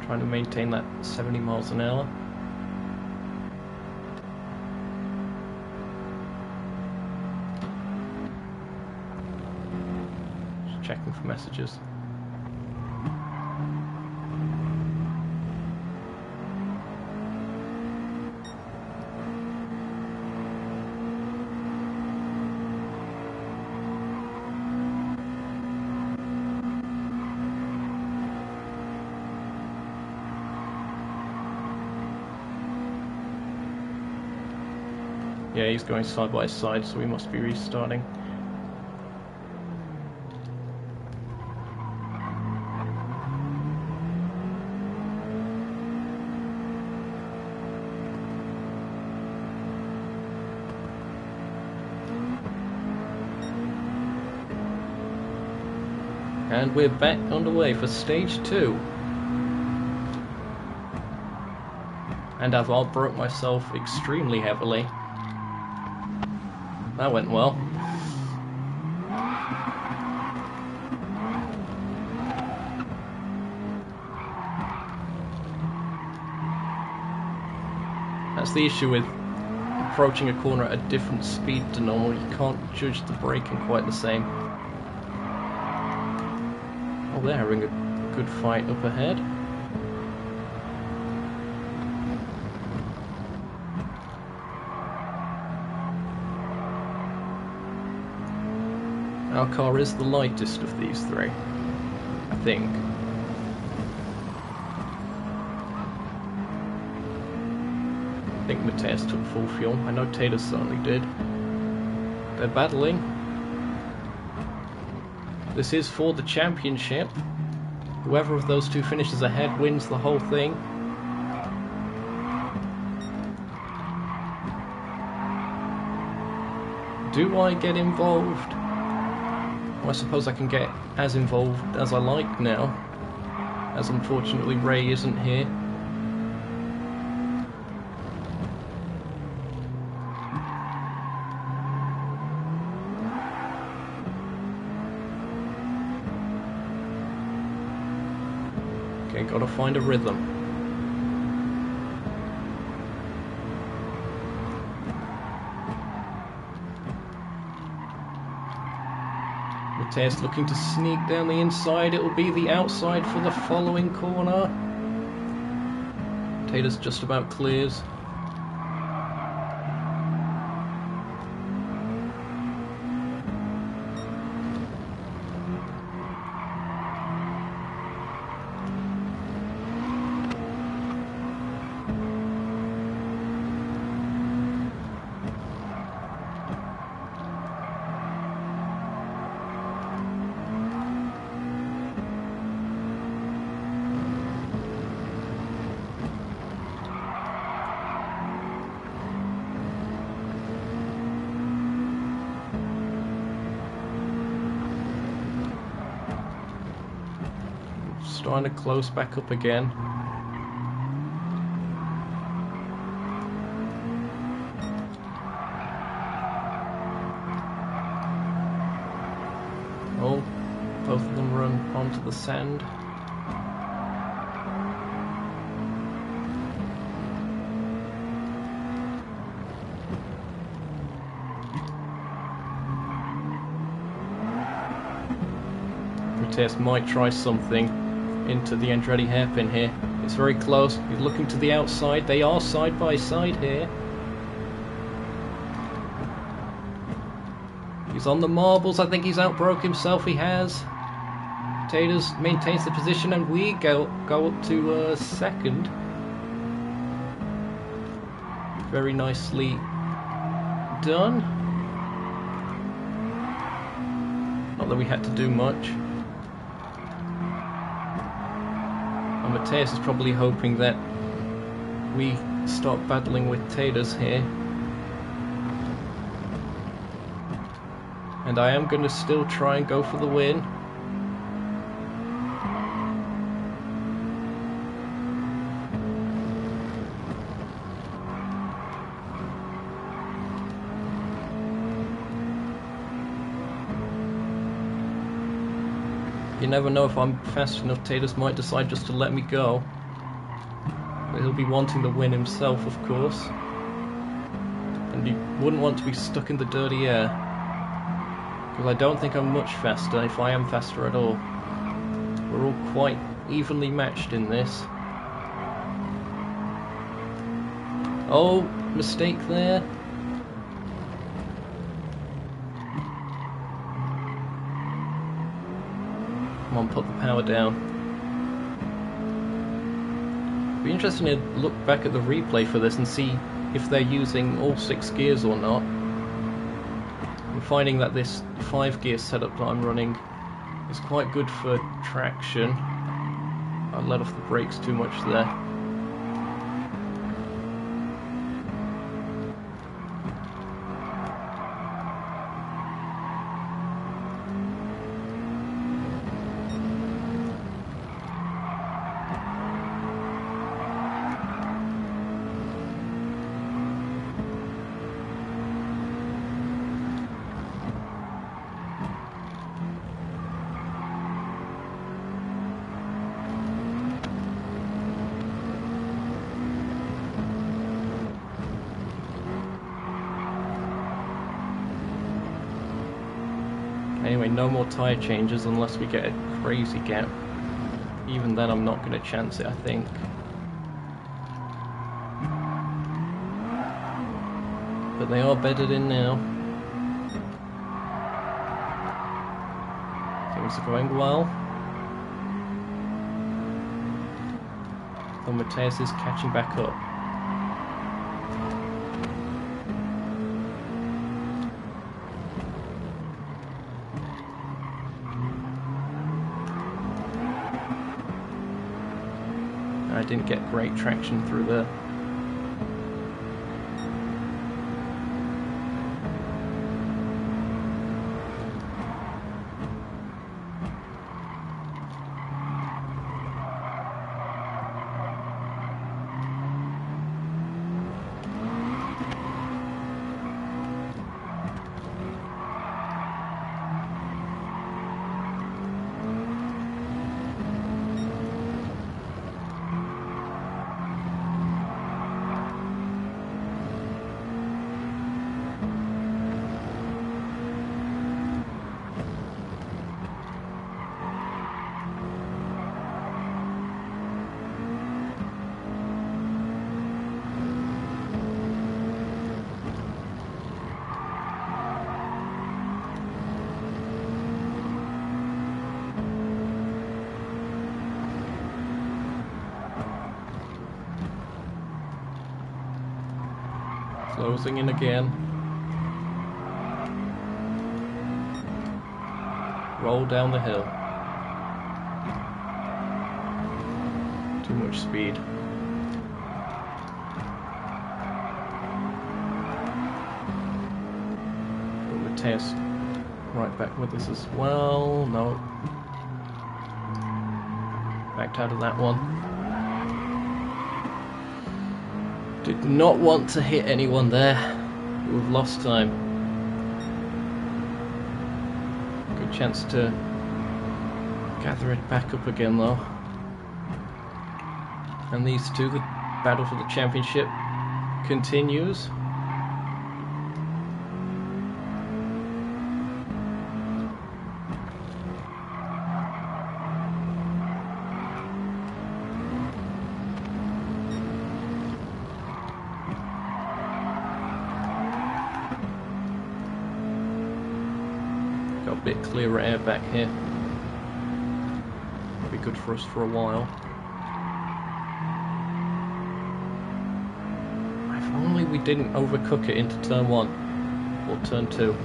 Trying to maintain that 70 miles an hour. Just checking for messages. Yeah, he's going side by side, so we must be restarting. And we're back underway for stage 2. And I've outbroke myself extremely heavily. That went well. That's the issue with approaching a corner at a different speed to normal. You can't judge the braking quite the same. Oh, they're having a good fight up ahead. Our car is the lightest of these three, I think. I think Mateus took full fuel. I know Tater certainly did. They're battling. This is for the championship. Whoever of those two finishes ahead wins the whole thing. Do I get involved? Well, I suppose I can get as involved as I like now, as unfortunately Ray isn't here. Okay, gotta find a rhythm. Mateus looking to sneak down the inside. It will be the outside for the following corner. Tater's just about clears. Starting to close back up again. Oh, both of them run onto the sand. Mateus might try something into the Andretti hairpin here. It's very close. He's looking to the outside. They are side by side here. He's on the marbles. I think he's outbroke himself. He has. Taters maintains the position, and we go up to second. Very nicely done. Not that we had to do much. Mateus is probably hoping that we start battling with Taters here. And I am going to still try and go for the win. You never know if I'm fast enough. Taters might decide just to let me go. But he'll be wanting the win himself, of course. And he wouldn't want to be stuck in the dirty air. Because I don't think I'm much faster, if I am faster at all. We're all quite evenly matched in this. Oh, mistake there. Come on, put the power down. It'd be interesting to look back at the replay for this and see if they're using all 6 gears or not. I'm finding that this 5-gear setup that I'm running is quite good for traction. I let off the brakes too much there. Anyway, no more tyre changes unless we get a crazy gap. Even then I'm not going to chance it, I think. But they are bedded in now. Things are going well. And Mateus is catching back up. I didn't get great traction through there. Closing in again. Roll down the hill. Too much speed. But Mateus right back with us as well. No. Backed out of that one. Did not want to hit anyone there. We've lost time. Good chance to gather it back up again though. And these two, the battle for the championship continues. Got a bit clearer air back here. Be good for us for a while. If only we didn't overcook it into turn 1 or turn 2.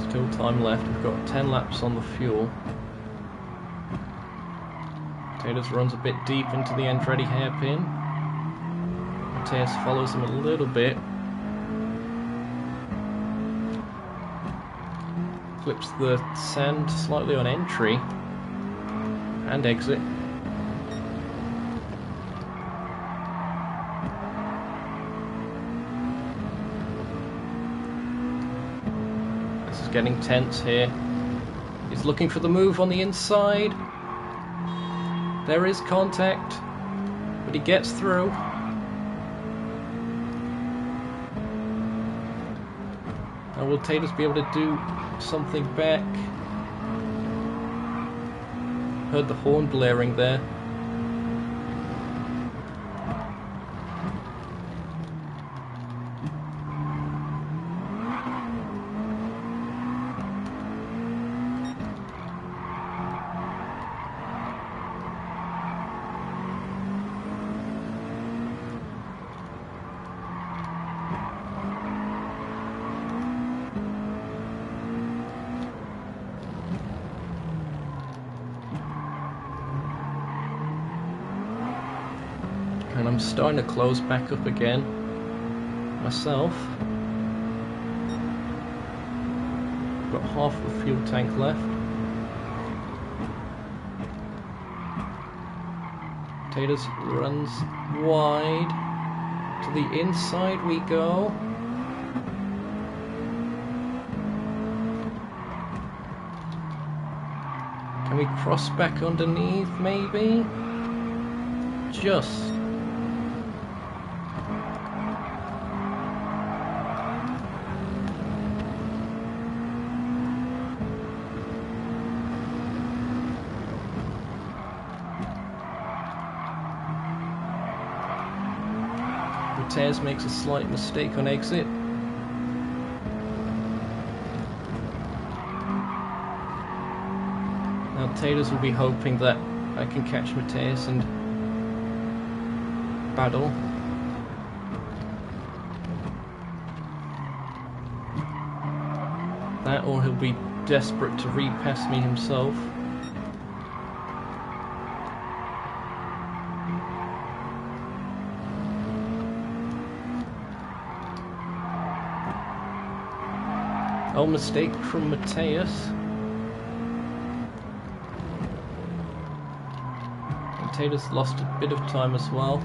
Still time left. We've got 10 laps on the fuel. Taylor's runs a bit deep into the Andretti hairpin. Mateus follows him a little bit. Flips the sand slightly on entry and exit. Getting tense here. He's looking for the move on the inside. There is contact, but he gets through. Now will Tatus be able to do something back? Heard the horn blaring there. And I'm starting to close back up again myself. Got half the fuel tank left. Taters runs wide. To the inside we go. Can we cross back underneath, maybe? Just. Tez makes a slight mistake on exit. Now Taters will be hoping that I can catch Mateus and battle. That, or he'll be desperate to repass me himself. Oh, mistake from Mateus. And Taters lost a bit of time as well.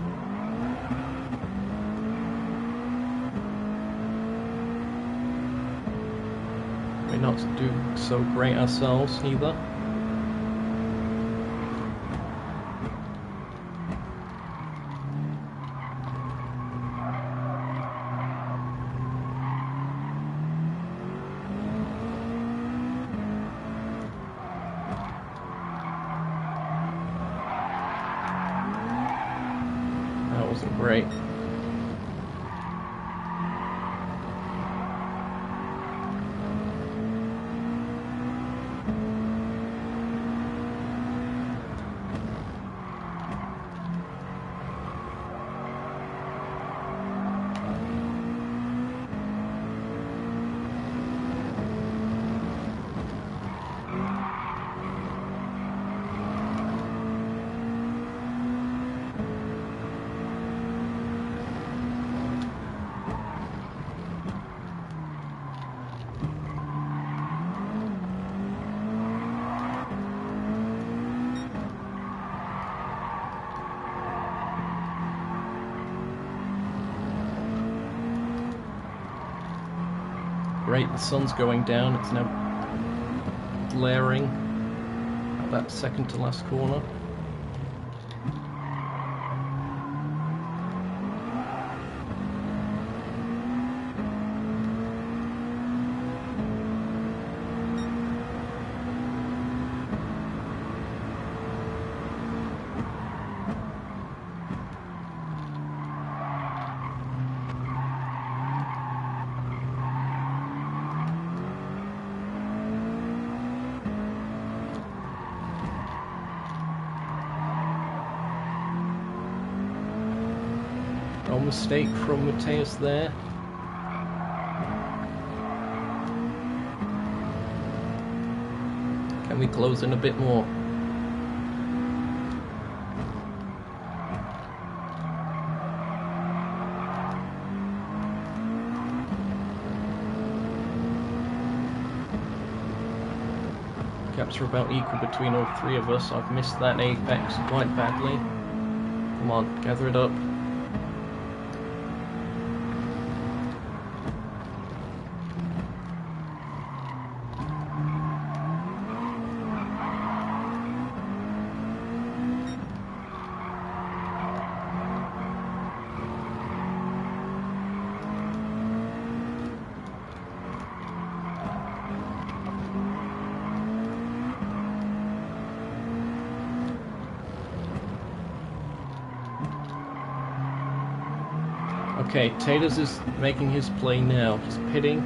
We're not doing so great ourselves either. Wasn't great. Great, the sun's going down, it's now glaring at that second to last corner. No mistake from Mateus there. Can we close in a bit more? Gaps are about equal between all three of us. I've missed that apex quite badly. Come on, gather it up. Okay, Taters is making his play now. He's pitting.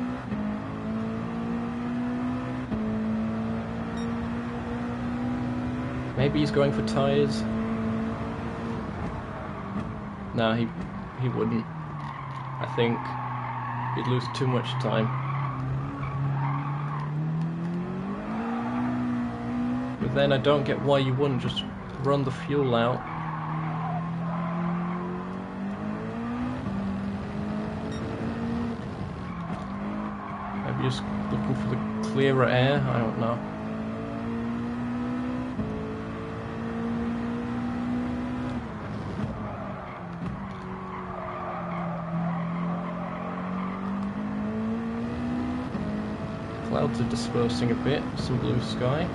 Maybe he's going for tyres. No, he wouldn't. I think he'd lose too much time. But then I don't get why you wouldn't just run the fuel out. just looking for the clearer air? I don't know. Clouds are dispersing a bit, some blue sky.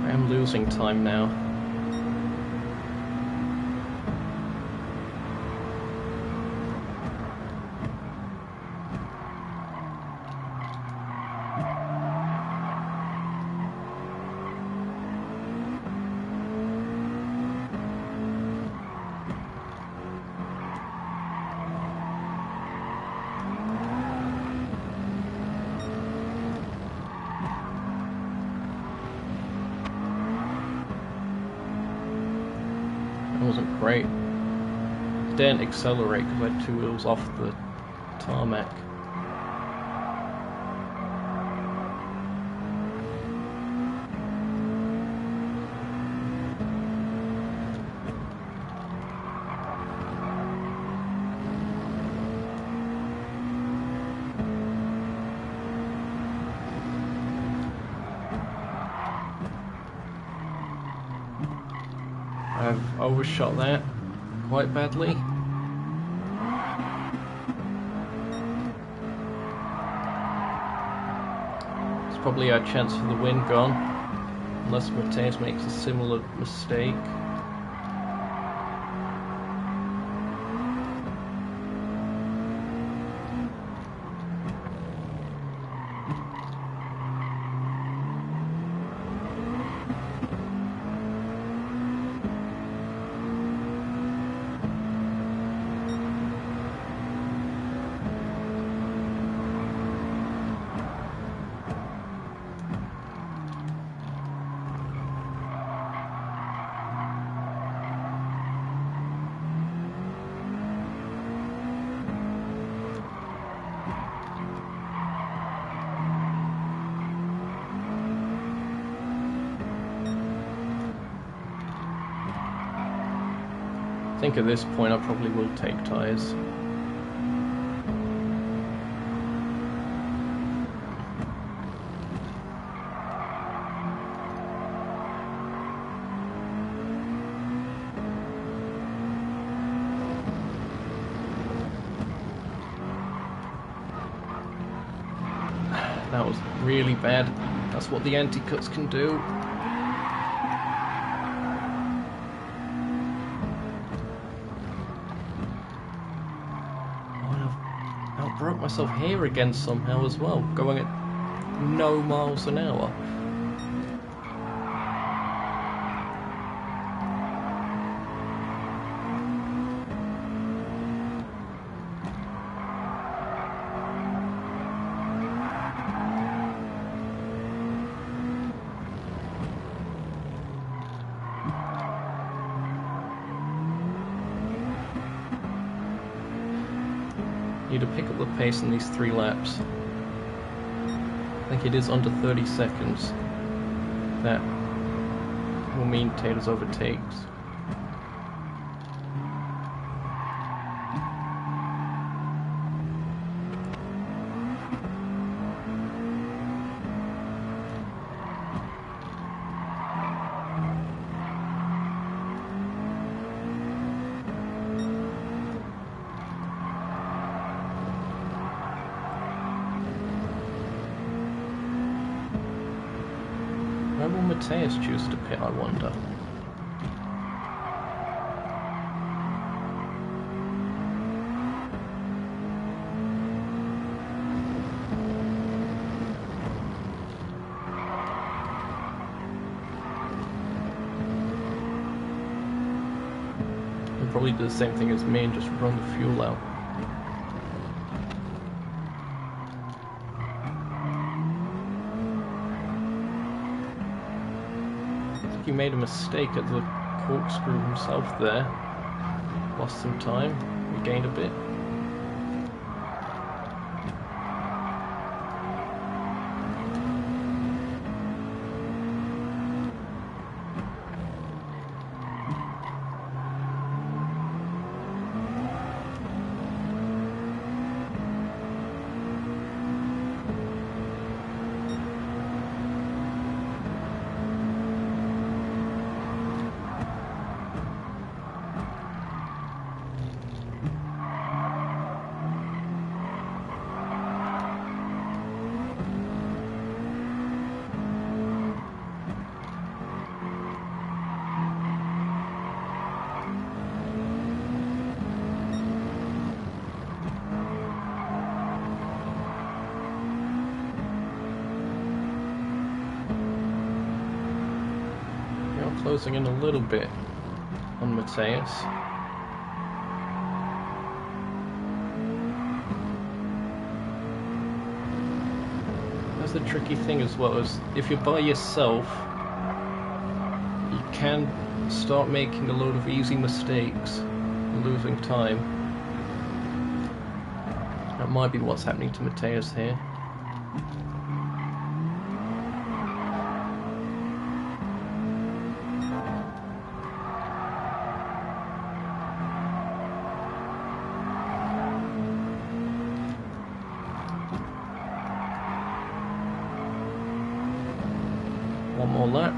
I'm losing time now. Wasn't great. Didn't accelerate because I had 2 wheels off the tarmac. I've overshot that quite badly. It's probably our chance for the win gone, unless Mateus makes a similar mistake. I think at this point I probably will take tyres. That was really bad. That's what the anti-cuts can do. Broke myself here again somehow as well, going at no miles an hour. Need to pick up the pace in these 3 laps. I think it is under 30 seconds. That will mean Taylor's overtakes. Why will Mateus choose to pit, I wonder? probably do the same thing as me and just run the fuel out. I think he made a mistake at the corkscrew himself there. Lost some time, regained a bit. Closing in a little bit on Mateus. That's the tricky thing as well, is if you're by yourself, you can start making a load of easy mistakes and losing time. That might be what's happening to Mateus here. One more lap.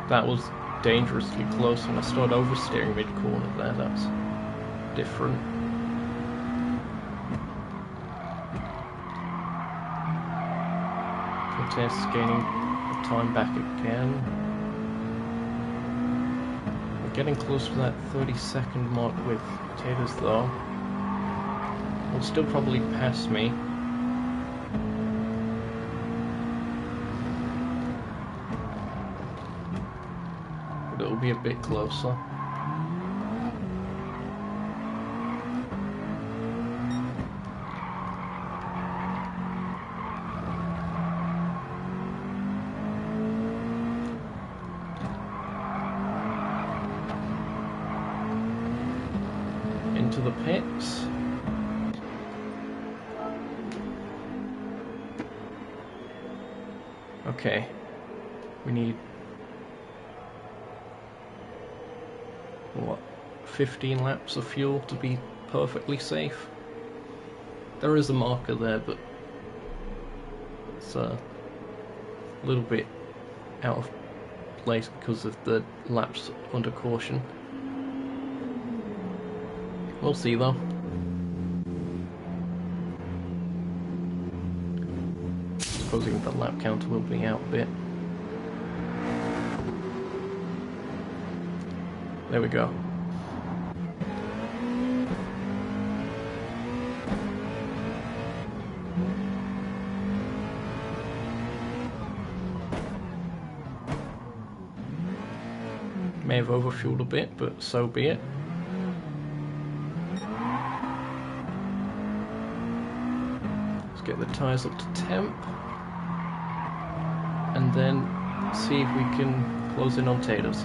That was dangerously close when I started oversteering mid-corner there. That's different. Mateus gaining time back again. We're getting close to that 30-second mark with Taters though. Will still probably pass me. It'll be a bit closer. Into the pits. Okay, we need what, 15 laps of fuel to be perfectly safe. There is a marker there, but it's a little bit out of place because of the laps under caution. We'll see though. Supposing the lap counter will be out a bit. There we go. May have overfueled a bit, but so be it. Let's get the tyres up to temp. And then see if we can close in on Taters.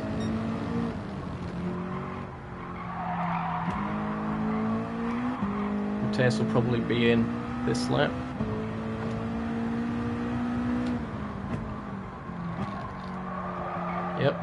Mateus will probably be in this lap. Yep.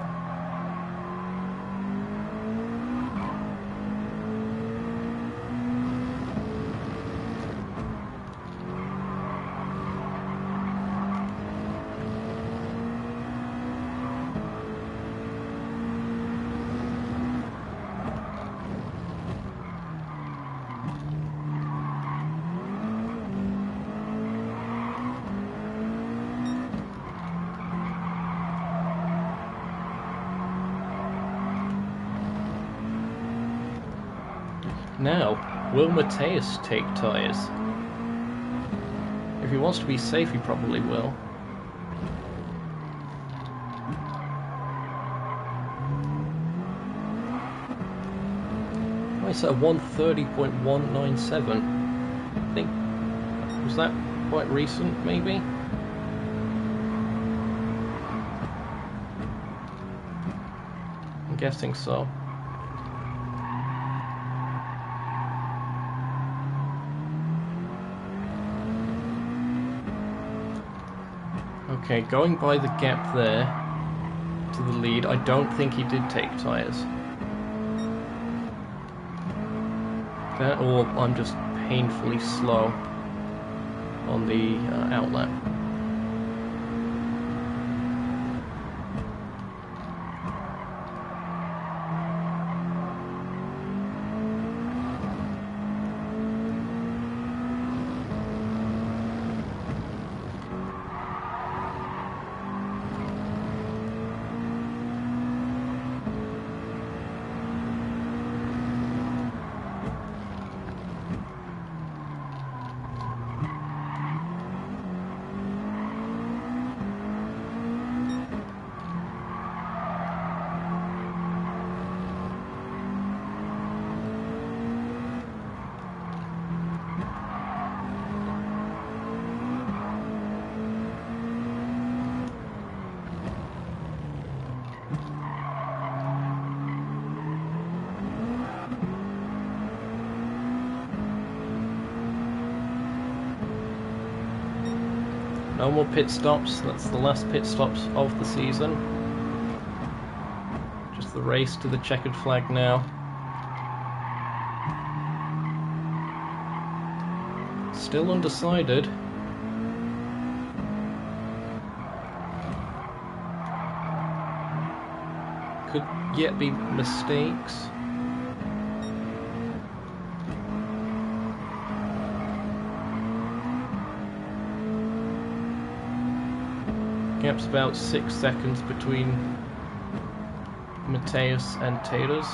Now, will Mateus take tyres? If he wants to be safe, he probably will. Oh, it's at 130.197. I think, was that quite recent, maybe? I'm guessing so. Okay, going by the gap there to the lead, I don't think he did take tyres. That, or I'm just painfully slow on the outlap. No more pit stops, that's the last pit stops of the season. Just the race to the checkered flag now. Still undecided. Could yet be mistakes. Gap's about 6 seconds between Mateus and Taters.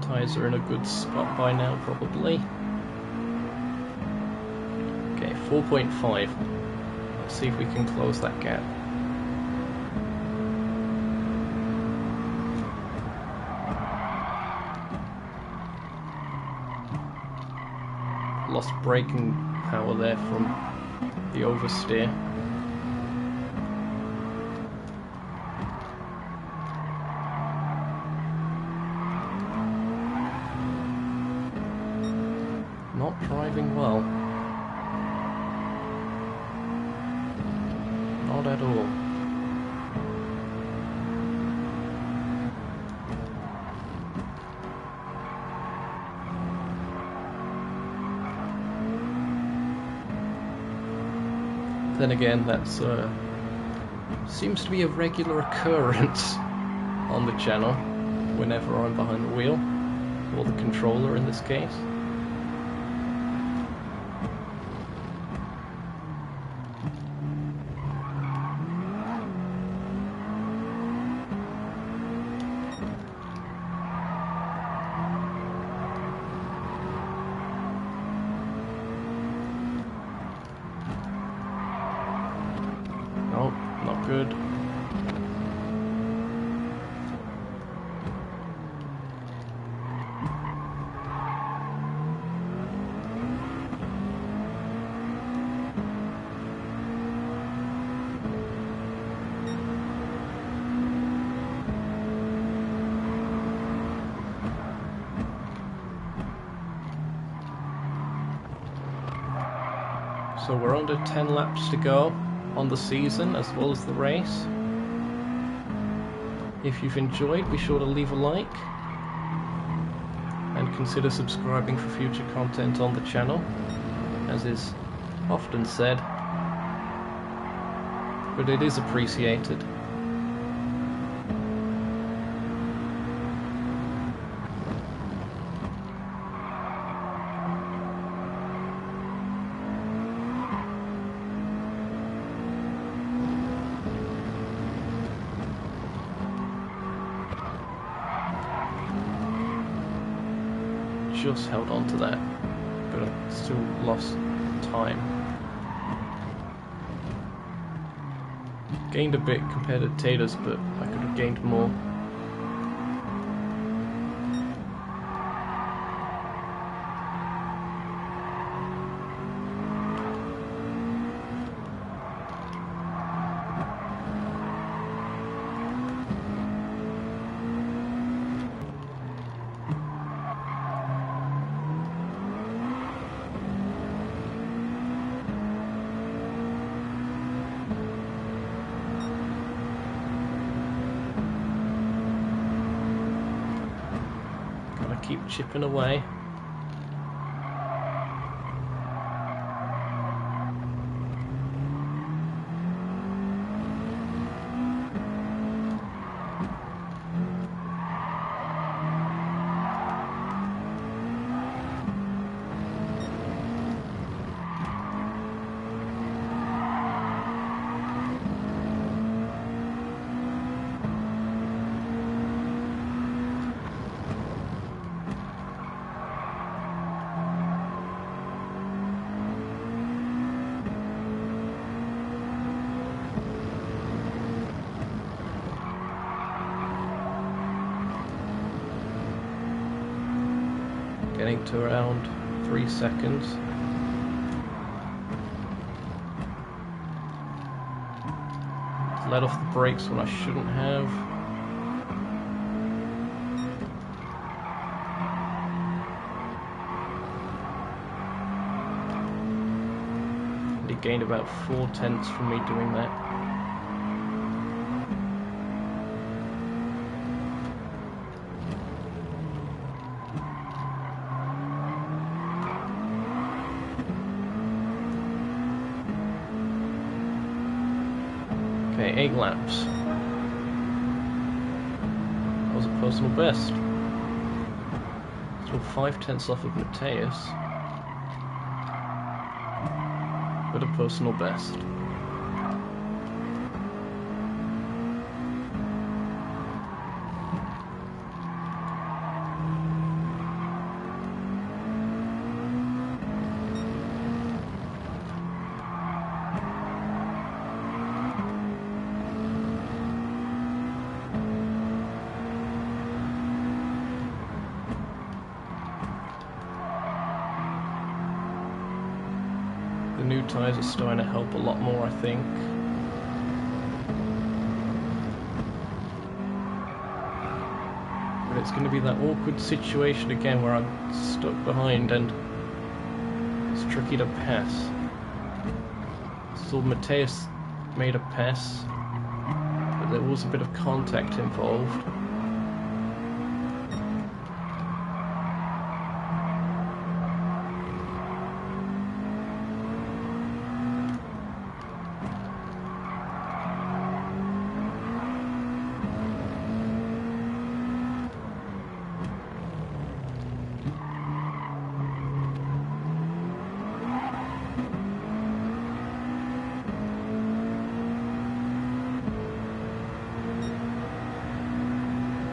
Tyres are in a good spot by now, probably. Okay, 4.5. Let's see if we can close that gap. Lost braking power there from the oversteer. Not driving well. Not at all. Then again, that's seems to be a regular occurrence on the channel whenever I'm behind the wheel, or the controller in this case. Nope, not good. So we're under 10 laps to go on the season as well as the race. If you've enjoyed, be sure to leave a like and consider subscribing for future content on the channel, as is often said, but it is appreciated. Just held on to that, but I still lost time. Gained a bit compared to Taters, but I could have gained more. Keep chipping away. Getting to around 3 seconds. Let off the brakes when I shouldn't have. And he gained about 4/10 from me doing that. Okay, 8 laps. That was a personal best. Still 5/10 off of Mateus, but a personal best. The new tyres are starting to help a lot more, I think. But it's going to be that awkward situation again where I'm stuck behind and it's tricky to pass. So Mateus made a pass, but there was a bit of contact involved.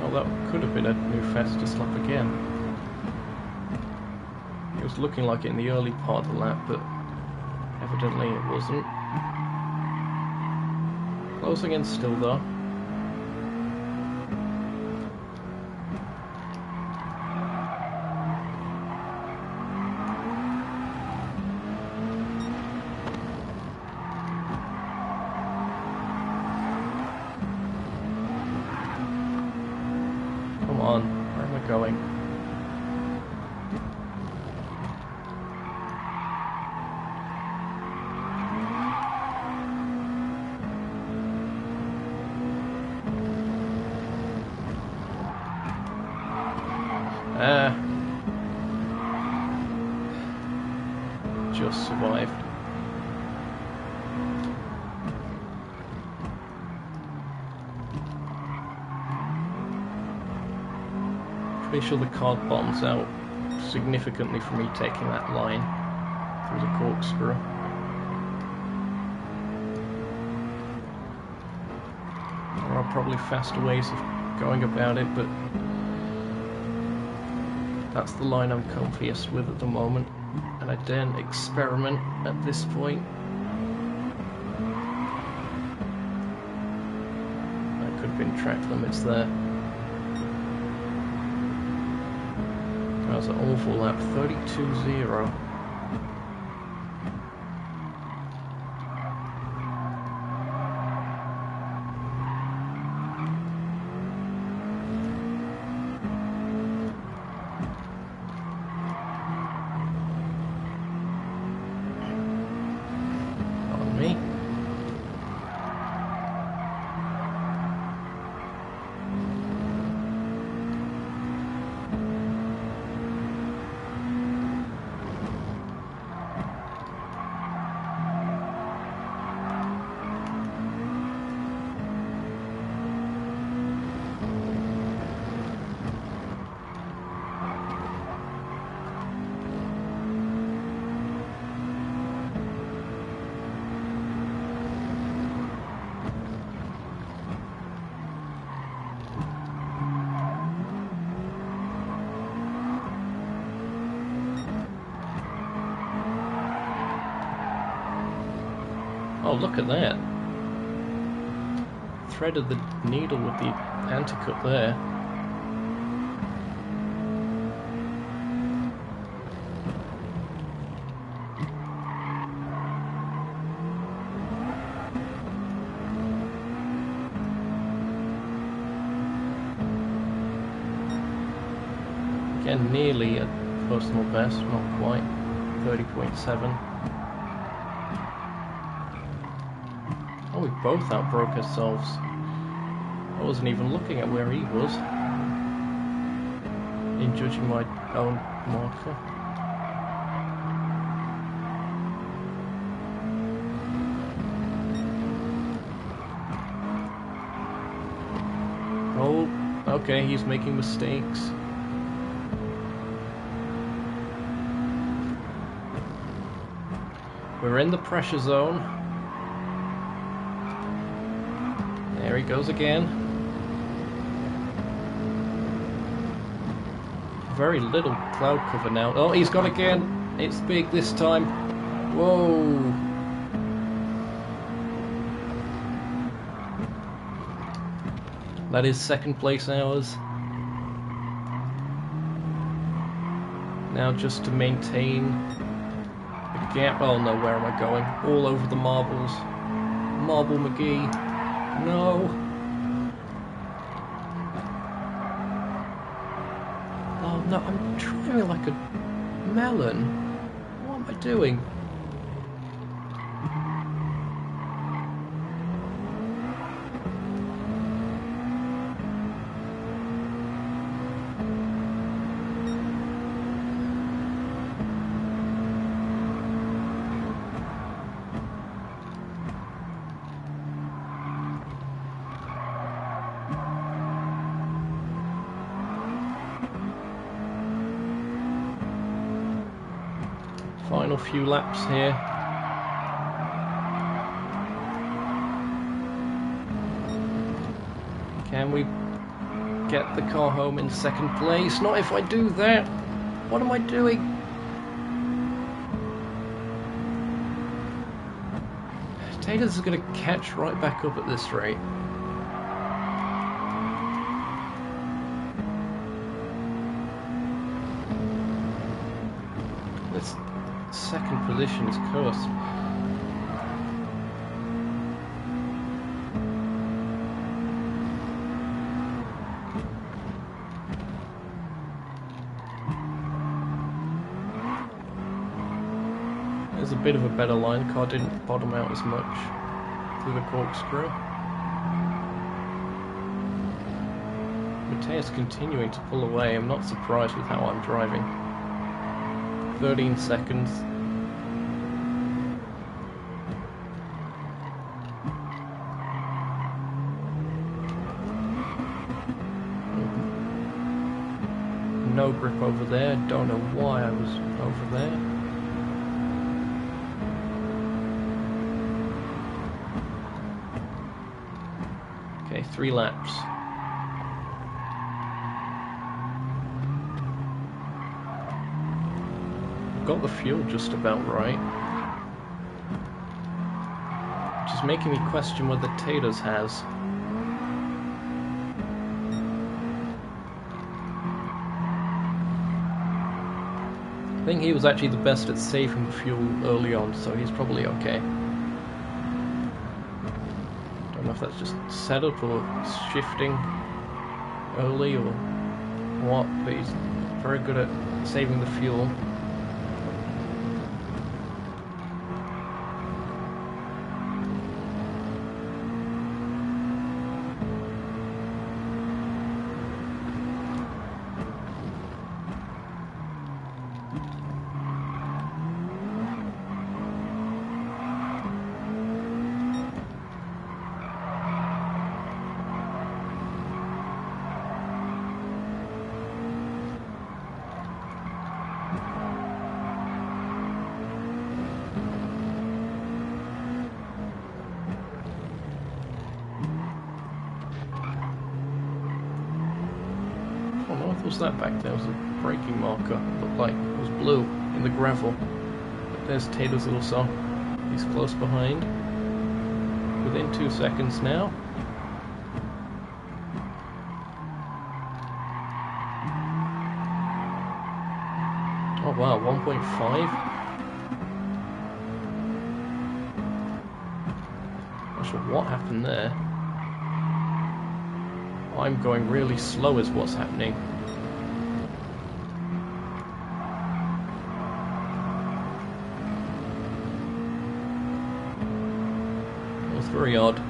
Well, that could have been a new fastest lap again. It was looking like it in the early part of the lap, but evidently it wasn't. Closing in still though. Come on, where am I going? Just survived. Pretty sure the card bottoms out significantly from me taking that line through the corkscrew. There are probably faster ways of going about it, but that's the line I'm comfiest with at the moment, and I daren't experiment at this point. That could have been track limits there. That was an awful lap, 32.0. Oh, look at that. Threaded the needle with the anti-cut there. Again, nearly a personal best, not quite. 30.7. Oh, we both outbroke ourselves. I wasn't even looking at where he was in judging my own marker. Oh, okay, he's making mistakes. We're in the pressure zone. There he goes again. Very little cloud cover now. Oh, he's got again. It's big this time. Whoa. That is second place hours. Now just to maintain the gap. Oh no, where am I going? All over the marbles. Marble McGee. No. Oh no, I'm driving like a melon. What am I doing? Final few laps here. Can we get the car home in second place? Not if I do that. What am I doing? Taylor's going to catch right back up at this rate. This second position is cursed. There's a bit of a better line. The car didn't bottom out as much through the corkscrew. Mateus continuing to pull away. I'm not surprised with how I'm driving. 13 seconds. No grip over there. Don't know why I was over there. Okay, 3 laps. Got the fuel just about right. Which is making me question whether Taters has. I think he was actually the best at saving the fuel early on, so he's probably okay. Don't know if that's just setup or shifting early or what, but he's very good at saving the fuel. What was that back there? It was a braking marker. Looked like it was blue in the gravel. But there's Taters also. He's close behind. Within 2 seconds now. Oh wow, 1.5. Not sure what happened there. I'm going really slow is what's happening. It was very odd.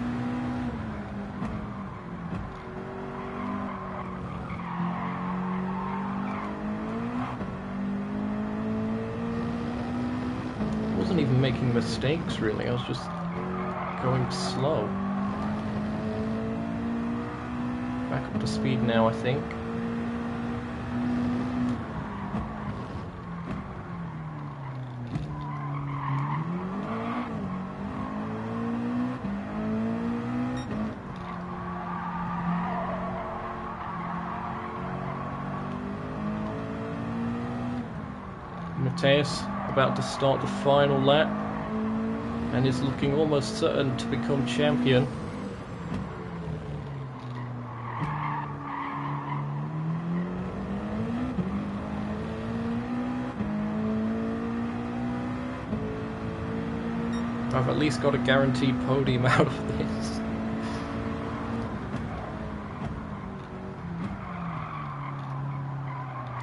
I wasn't even making mistakes really, I was just going slow. Back up to speed now, I think. Mateus about to start the final lap and is looking almost certain to become champion. I've at least got a guaranteed podium out of this.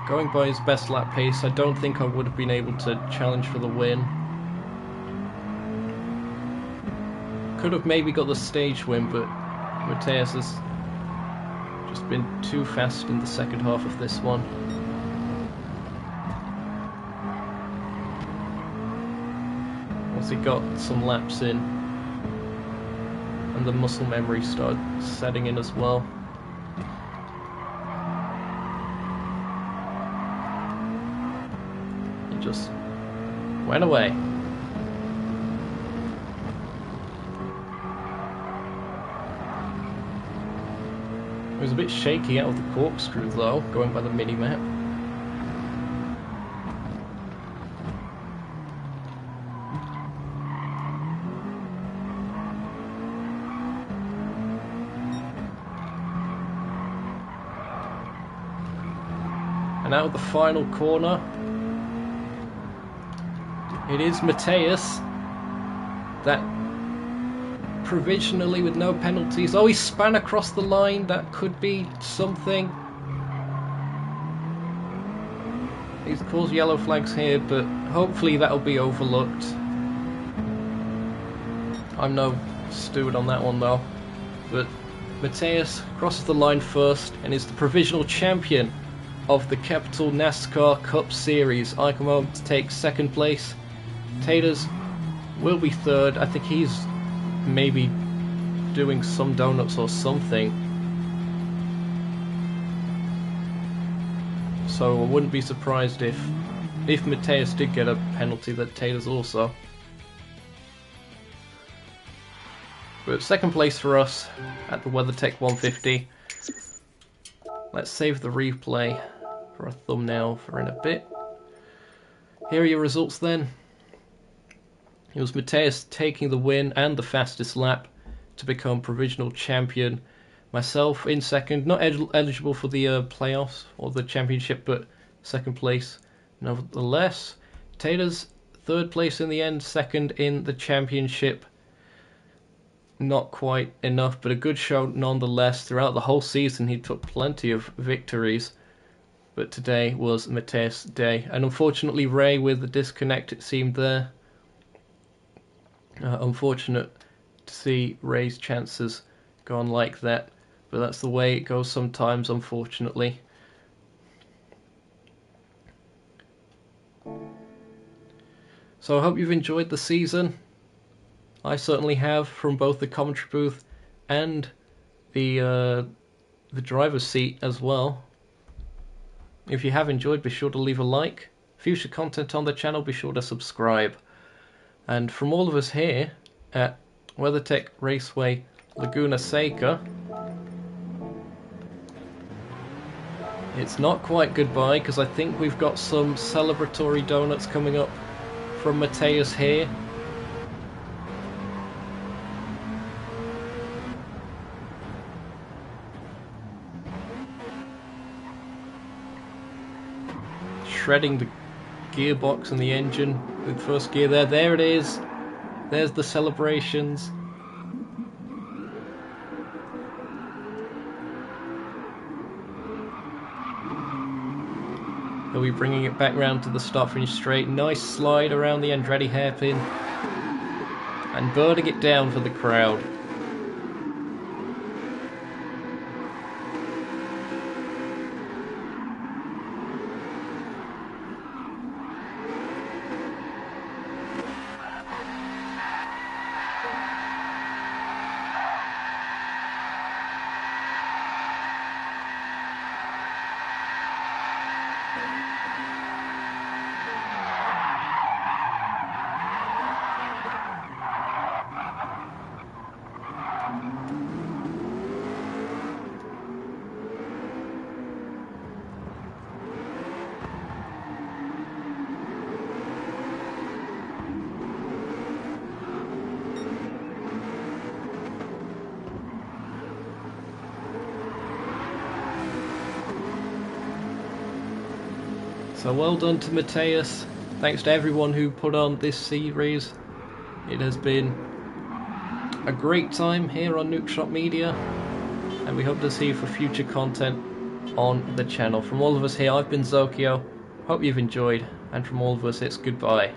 Going by his best lap pace, I don't think I would have been able to challenge for the win. Could have maybe got the stage win, but Mateus has just been too fast in the second half of this one. Once he got some laps in, and the muscle memory started setting in as well. He just went away. It was a bit shaky out of the corkscrew though, going by the mini-map. And out of the final corner, it is Mateus, that provisionally with no penalties. Oh, he span across the line, that could be something. He's caused yellow flags here, but hopefully that'll be overlooked. I'm no steward on that one though, but Mateus crosses the line first and is the provisional champion of the Capital NASCAR Cup Series. Icomo to take second place. Taters will be third. I think he's maybe doing some donuts or something. So I wouldn't be surprised if Mateus did get a penalty, that Taters also. But second place for us at the WeatherTech 150. Let's save the replay for a thumbnail for in a bit. Here are your results then. It was Mateus taking the win and the fastest lap to become provisional champion. Myself in second, not eligible for the playoffs or the championship, but second place nevertheless. Taters third place in the end, second in the championship. Not quite enough, but a good show nonetheless. Throughout the whole season he took plenty of victories, but today was Mateus' day. And unfortunately Ray with the disconnect, it seemed there. Unfortunate to see Ray's chances gone like that, but that's the way it goes sometimes, unfortunately. So I hope you've enjoyed the season. I certainly have, from both the commentary booth and the driver's seat as well. If you have enjoyed, be sure to leave a like. Future content on the channel, be sure to subscribe. And from all of us here at WeatherTech Raceway Laguna Seca, it's not quite goodbye, because I think we've got some celebratory donuts coming up from Mateus here. Shredding the gearbox and the engine with first gear there. There it is. There's the celebrations. He'll be bringing it back round to the start finish straight. Nice slide around the Andretti hairpin and burning it down for the crowd. So well done to Mateus. Thanks to everyone who put on this series. It has been a great time here on Nukeshot Media, and we hope to see you for future content on the channel. From all of us here, I've been Zokio. Hope you've enjoyed, and from all of us, it's goodbye.